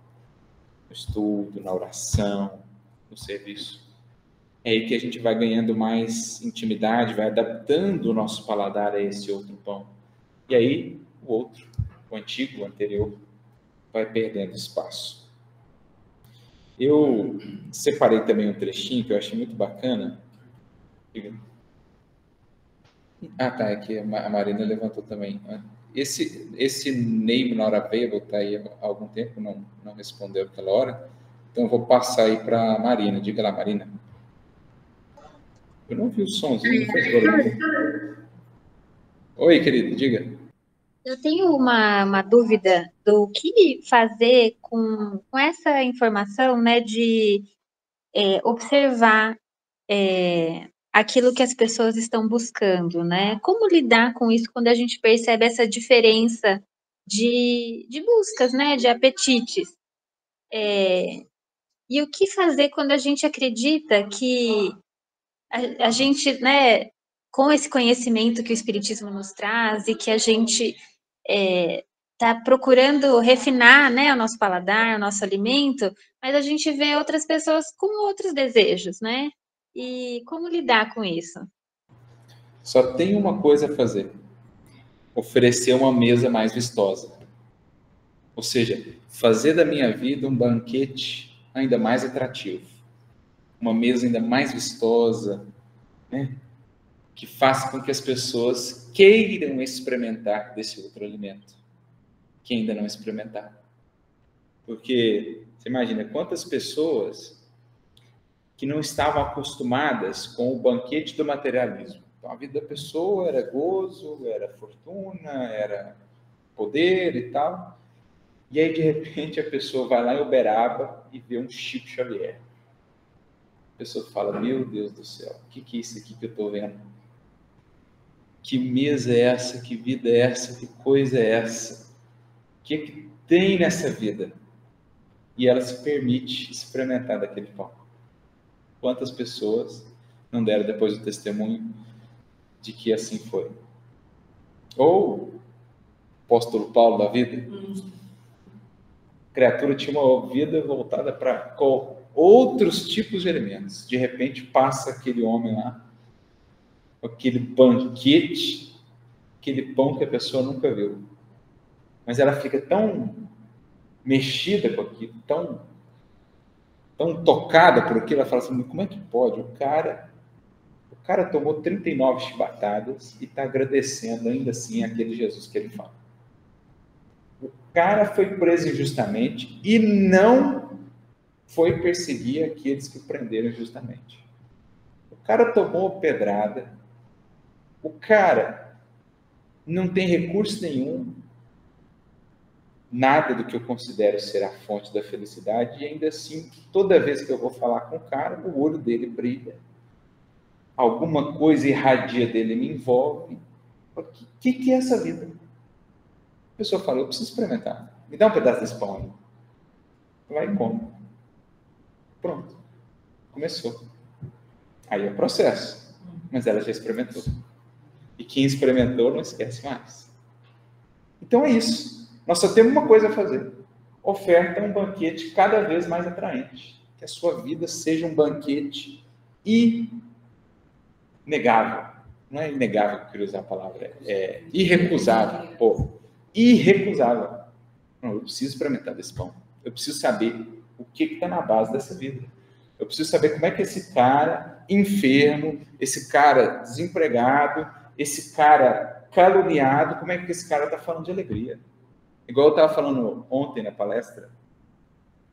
No estudo, na oração, no serviço. É aí que a gente vai ganhando mais intimidade, vai adaptando o nosso paladar a esse outro pão. E aí, o outro, o antigo, o anterior, vai perdendo espaço. Eu separei também um trechinho que eu achei muito bacana. Ah, tá, é que a Marina levantou também. Esse name not available está aí há algum tempo, não respondeu aquela hora. Então, eu vou passar aí para a Marina. Diga lá, Marina. Eu não vi o somzinho, não fez barulho. Oi, querida, diga. Eu tenho uma dúvida do que fazer com essa informação, né, de observar aquilo que as pessoas estão buscando, né? Como lidar com isso quando a gente percebe essa diferença de buscas, né, de apetites? E o que fazer quando a gente acredita que a gente, né, com esse conhecimento que o Espiritismo nos traz e que a gente está procurando refinar, né, o nosso paladar, o nosso alimento, mas a gente vê outras pessoas com outros desejos, né? E como lidar com isso? Só tem uma coisa a fazer: oferecer uma mesa mais vistosa. Ou seja, fazer da minha vida um banquete ainda mais atrativo, uma mesa ainda mais vistosa, né? Que faça com que as pessoas queiram experimentar desse outro alimento, que ainda não experimentaram. Porque você imagina quantas pessoas que não estavam acostumadas com o banquete do materialismo. Então, a vida da pessoa era gozo, era fortuna, era poder e tal. E aí, de repente, a pessoa vai lá em Uberaba e vê um Chico Xavier. A pessoa fala, meu Deus do céu, o que é isso aqui que eu estou vendo? Que mesa é essa? Que vida é essa? Que coisa é essa? O que tem nessa vida? E ela se permite experimentar daquele pão. Quantas pessoas não deram depois o testemunho de que assim foi? Ou o apóstolo Paulo da vida? A criatura tinha uma vida voltada para outros tipos de elementos. De repente passa aquele homem lá, aquele banquete, aquele pão que a pessoa nunca viu. Mas ela fica tão mexida com aquilo, tão tocada por aquilo, ela fala assim, como é que pode? O cara tomou 39 chibatadas e está agradecendo ainda assim aquele Jesus que ele fala. O cara foi preso injustamente e não foi perseguir aqueles que o prenderam injustamente. O cara tomou pedrada, o cara não tem recurso nenhum, nada do que eu considero ser a fonte da felicidade, e ainda assim, toda vez que eu vou falar com o cara, o olho dele brilha, alguma coisa irradia dele me envolve. O que é essa vida? A pessoa fala, eu preciso experimentar, me dá um pedaço desse pão aí. Vai e come. Pronto, começou. Aí é o processo, mas ela já experimentou. E quem experimentou não esquece mais. Então é isso. Nós só temos uma coisa a fazer. Oferta um banquete cada vez mais atraente. Que a sua vida seja um banquete inegável. Não é inegável que eu queria usar a palavra. É irrecusável. Pô, irrecusável. Não, eu preciso experimentar desse pão. Eu preciso saber o que está na base dessa vida. Eu preciso saber como é que esse cara enfermo, esse cara desempregado, esse cara caluniado, como é que esse cara está falando de alegria. Igual eu estava falando ontem na palestra,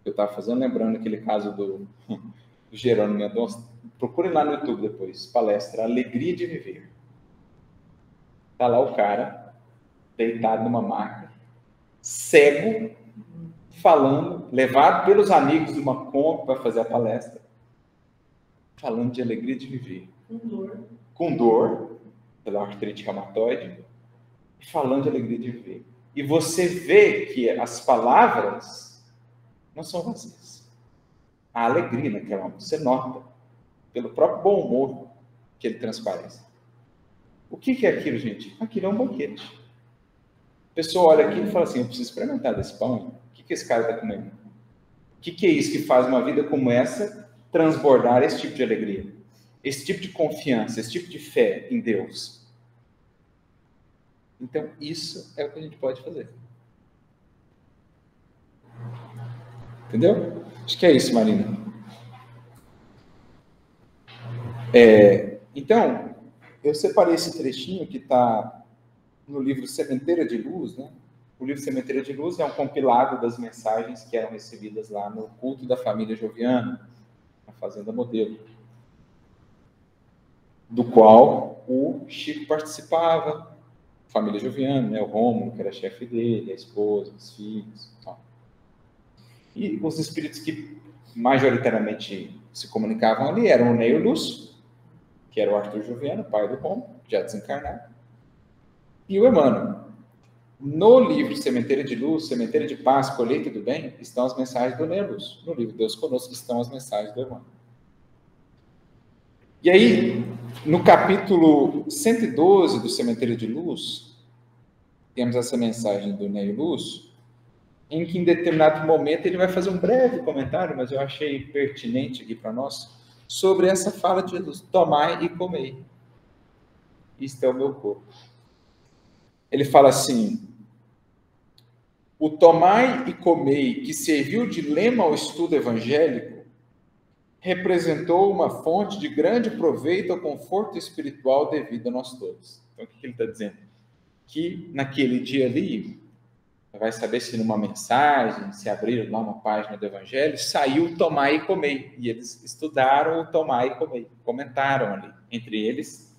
eu estava fazendo, lembrando aquele caso do Jerônimo Mendonça. Procure lá no YouTube depois, palestra Alegria de Viver. Está lá o cara, deitado numa maca, cego, falando, levado pelos amigos de uma Kombi para fazer a palestra, falando de alegria de viver. Com dor, pela artrite reumatoide, falando de alegria de viver. E você vê que as palavras não são vazias. A alegria naquela hora, você nota, pelo próprio bom humor que ele transparece. O que é aquilo, gente? Aquilo é um banquete. A pessoa olha aqui e fala assim, eu preciso experimentar desse pão. O que esse cara está comendo? O que é isso que faz uma vida como essa transbordar esse tipo de alegria? Esse tipo de confiança, esse tipo de fé em Deus? Então, isso é o que a gente pode fazer. Entendeu? Acho que é isso, Marina. Então, eu separei esse trechinho que está no livro Sementeira de Luz, né? O livro Sementeira de Luz é um compilado das mensagens que eram recebidas lá no culto da família Joviana, na Fazenda Modelo, do qual o Chico participava, família Joviana, né? O Rômulo, que era chefe dele, a esposa, os filhos, tal. E os espíritos que majoritariamente se comunicavam ali eram o Neio Lúcio, que era o Arthur Joviano, pai do Rômulo, já desencarnado, e o Emmanuel. No livro Sementeira de Luz, Sementeira de Paz, Colheita do Bem, estão as mensagens do Neio Lúcio. No livro Deus Conosco estão as mensagens do Emmanuel. E aí, no capítulo 112 do Sementeira de Luz, temos essa mensagem do Neio Lúcio, em que em determinado momento ele vai fazer um breve comentário, mas eu achei pertinente aqui para nós, sobre essa fala de Jesus, tomai e comei. Isto é o meu corpo. Ele fala assim, O tomai e comei, que serviu de lema ao estudo evangélico, representou uma fonte de grande proveito ao conforto espiritual devido a nós todos. Então, o que ele está dizendo? Que naquele dia ali, vai saber se numa mensagem, se abriram lá uma página do Evangelho, saiu tomai e comei. E eles estudaram o tomai e comei, comentaram ali. Entre eles,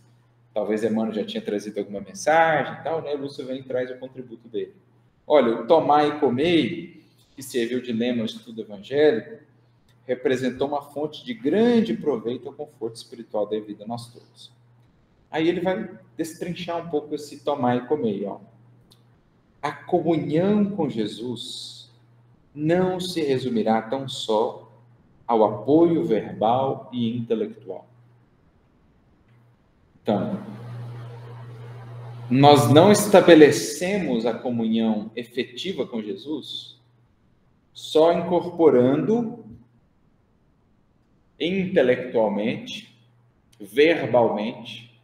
talvez Emmanuel já tinha trazido alguma mensagem e tal, né? Lúcio vem e traz o contributo dele. Olha, o tomai e comei, que serviu de lema ao estudo evangélico, representou uma fonte de grande proveito ao conforto espiritual devido a nós todos. Aí ele vai destrinchar um pouco esse tomar e comer. Ó. A comunhão com Jesus não se resumirá tão só ao apoio verbal e intelectual. Então, nós não estabelecemos a comunhão efetiva com Jesus só incorporando intelectualmente, verbalmente,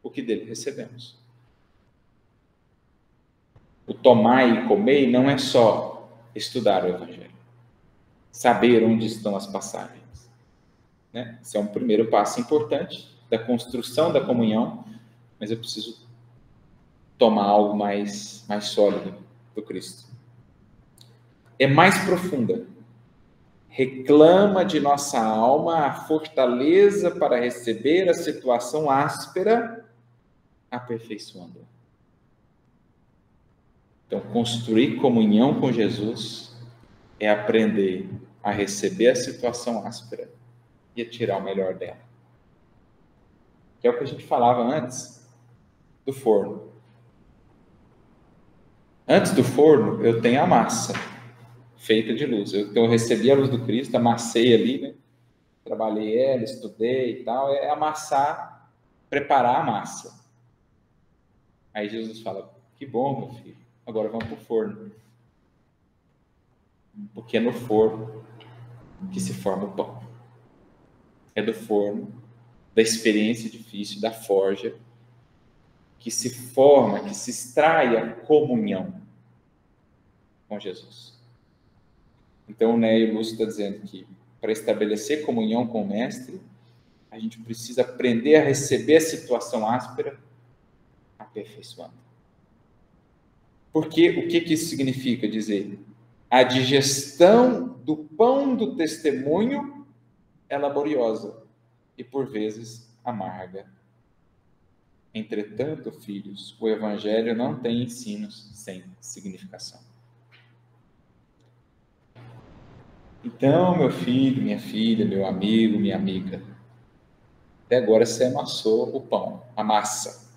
o que dele recebemos. O tomai e comei não é só estudar o Evangelho, saber onde estão as passagens. Né? Esse é um primeiro passo importante da construção da comunhão, mas eu preciso tomar algo mais sólido do Cristo. É mais profunda. Reclama de nossa alma a fortaleza para receber a situação áspera, aperfeiçoando. Então, construir comunhão com Jesus é aprender a receber a situação áspera e a tirar o melhor dela. Que é o que a gente falava antes do forno. Antes do forno, eu tenho a massa feita de luz. Então, eu recebi a luz do Cristo, amassei ali, né? Trabalhei ela, estudei e tal. É amassar, preparar a massa. Aí Jesus fala, que bom, meu filho. Agora vamos para o forno. Porque é no forno que se forma o pão. É do forno, da experiência difícil, da forja, que se forma, que se extrai a comunhão com Jesus. Então, o Neio Lúcio está dizendo que para estabelecer comunhão com o Mestre, a gente precisa aprender a receber a situação áspera, aperfeiçoando. Porque o que isso significa dizer? A digestão do pão do testemunho é laboriosa e, por vezes, amarga. Entretanto, filhos, o Evangelho não tem ensinos sem significação. Então, meu filho, minha filha, meu amigo, minha amiga, até agora você amassou o pão, a massa.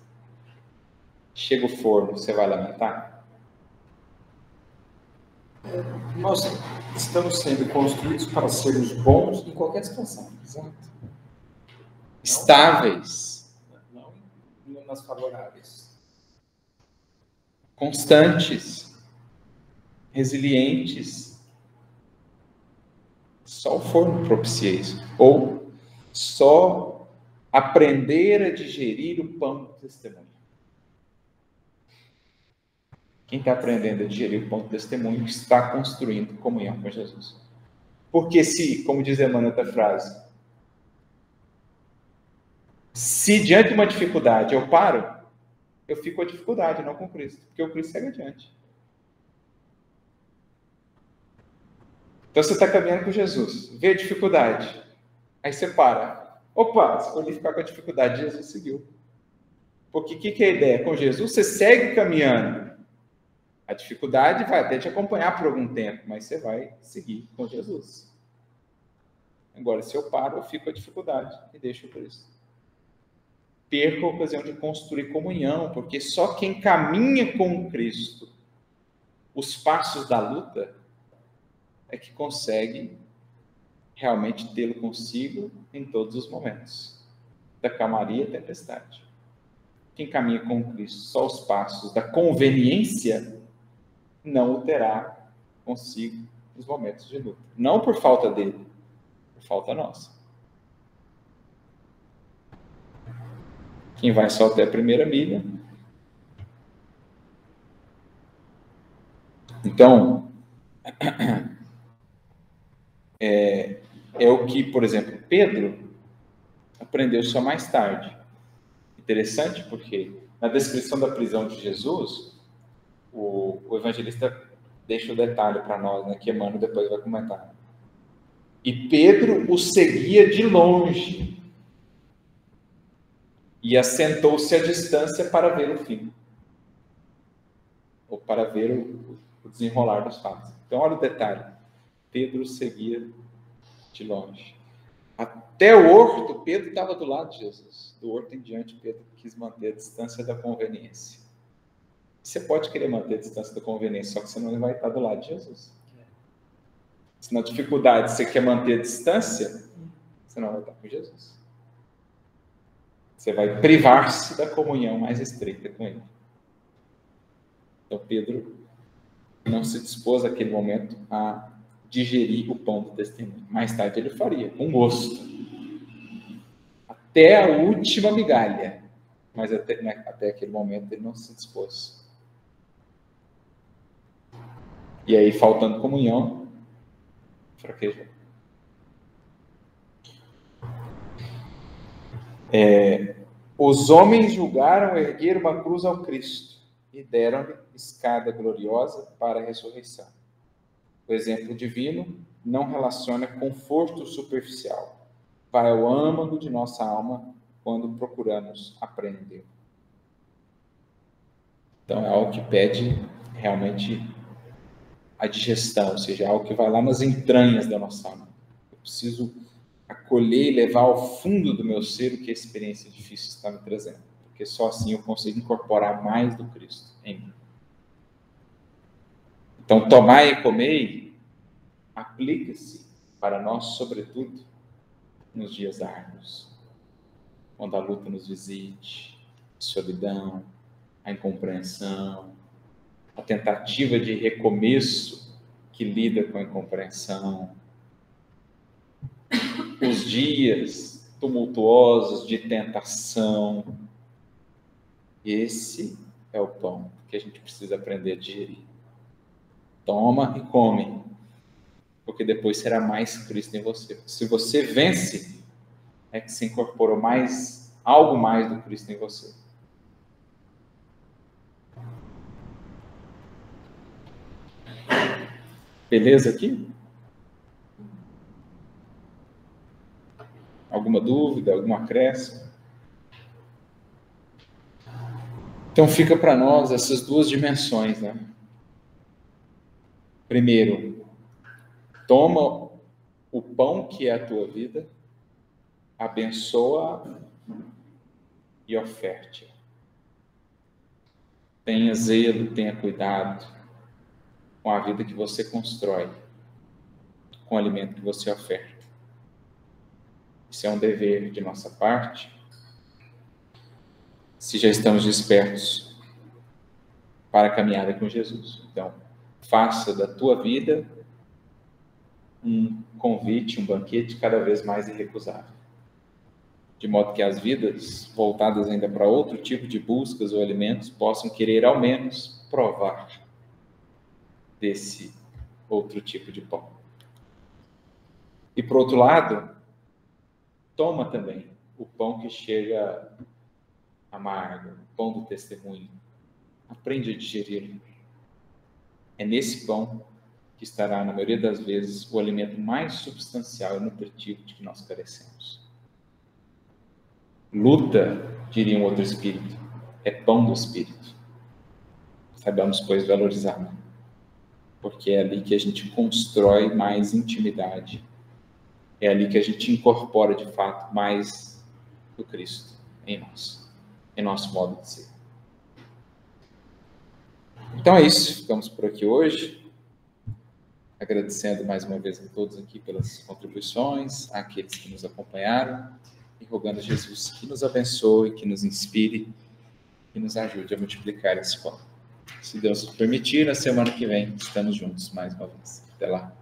Chega o forno, você vai lamentar? Nós estamos sendo construídos para sermos bons em qualquer situação. Exato. Estáveis. Não nas favoráveis. Constantes. Resilientes. Só o forno propicia isso. Ou só aprender a digerir o pão do testemunho. Quem está aprendendo a digerir o pão do testemunho está construindo comunhão com Jesus. Porque se, como diz Emmanuel outra frase, se diante de uma dificuldade eu paro, eu fico com a dificuldade, não com o Cristo. Porque o Cristo segue adiante. Então você está caminhando com Jesus, vê a dificuldade, aí você para. Opa, escolhi ficar com a dificuldade, Jesus seguiu. Porque o que é a ideia? Com Jesus você segue caminhando. A dificuldade vai até te acompanhar por algum tempo, mas você vai seguir com Jesus. Agora, se eu paro, eu fico com a dificuldade e deixo o Cristo. Perco a ocasião de construir comunhão, porque só quem caminha com o Cristo os passos da luta é que consegue realmente tê-lo consigo em todos os momentos, da calmaria à tempestade. Quem caminha com Cristo só os passos da conveniência não o terá consigo nos momentos de luta. Não por falta dele, por falta nossa. Quem vai só até a primeira milha Então, é o que, por exemplo, Pedro aprendeu só mais tarde. Interessante porque na descrição da prisão de Jesus, o evangelista deixa o detalhe para nós, né, que Emmanuel depois vai comentar. E Pedro o seguia de longe e assentou-se à distância para ver o fim, ou para ver o desenrolar dos fatos. Então, olha o detalhe. Pedro seguia de longe. Até o horto, Pedro estava do lado de Jesus. Do horto em diante, Pedro quis manter a distância da conveniência. Você pode querer manter a distância da conveniência, só que você não vai estar do lado de Jesus. Se na dificuldade você quer manter a distância, você não vai estar com Jesus. Você vai privar-se da comunhão mais estreita com Ele. Então, Pedro não se dispôs naquele momento a digerir o pão do testemunho. Mais tarde ele faria, com gosto. Até a última migalha. Mas até aquele momento ele não se dispôs. E aí, faltando comunhão, fraquejou. Os homens julgaram erguer uma cruz ao Cristo e deram-lhe escada gloriosa para a ressurreição. O exemplo divino não relaciona conforto superficial. Vai ao âmago de nossa alma quando procuramos aprender. Então, é algo que pede realmente a digestão, ou seja, é algo que vai lá nas entranhas da nossa alma. Eu preciso acolher e levar ao fundo do meu ser o que a experiência difícil está me trazendo, porque só assim eu consigo incorporar mais do Cristo em mim. Então, tomai e comei aplica-se para nós, sobretudo, nos dias árduos, quando a luta nos visite, a solidão, a incompreensão, a tentativa de recomeço que lida com a incompreensão, os dias tumultuosos de tentação. Esse é o pão que a gente precisa aprender a digerir. Toma e come, porque depois será mais Cristo em você. Se você vence, é que se incorporou algo mais do Cristo em você. Beleza aqui? Alguma dúvida, algum acréscimo? Então fica para nós essas duas dimensões, né? Primeiro, toma o pão que é a tua vida, abençoa e oferte. Tenha zelo, tenha cuidado com a vida que você constrói, com o alimento que você oferta. Isso é um dever de nossa parte. Se já estamos despertos para a caminhada com Jesus. Então, faça da tua vida um convite, um banquete cada vez mais irrecusável. De modo que as vidas voltadas ainda para outro tipo de buscas ou alimentos possam querer ao menos provar desse outro tipo de pão. E por outro lado, toma também o pão que chega amargo, o pão do testemunho. Aprende a digerir. É nesse pão que estará, na maioria das vezes, o alimento mais substancial e nutritivo de que nós carecemos. Luta, diria um outro espírito, é pão do espírito. Saibamos, pois, valorizar. Porque é ali que a gente constrói mais intimidade. É ali que a gente incorpora, de fato, mais do Cristo em nós, em nosso modo de ser. Então é isso, ficamos por aqui hoje. Agradecendo mais uma vez a todos aqui pelas contribuições, àqueles que nos acompanharam, e rogando a Jesus que nos abençoe, que nos inspire, que nos ajude a multiplicar esse pão. Se Deus nos permitir, na semana que vem estamos juntos mais uma vez. Até lá.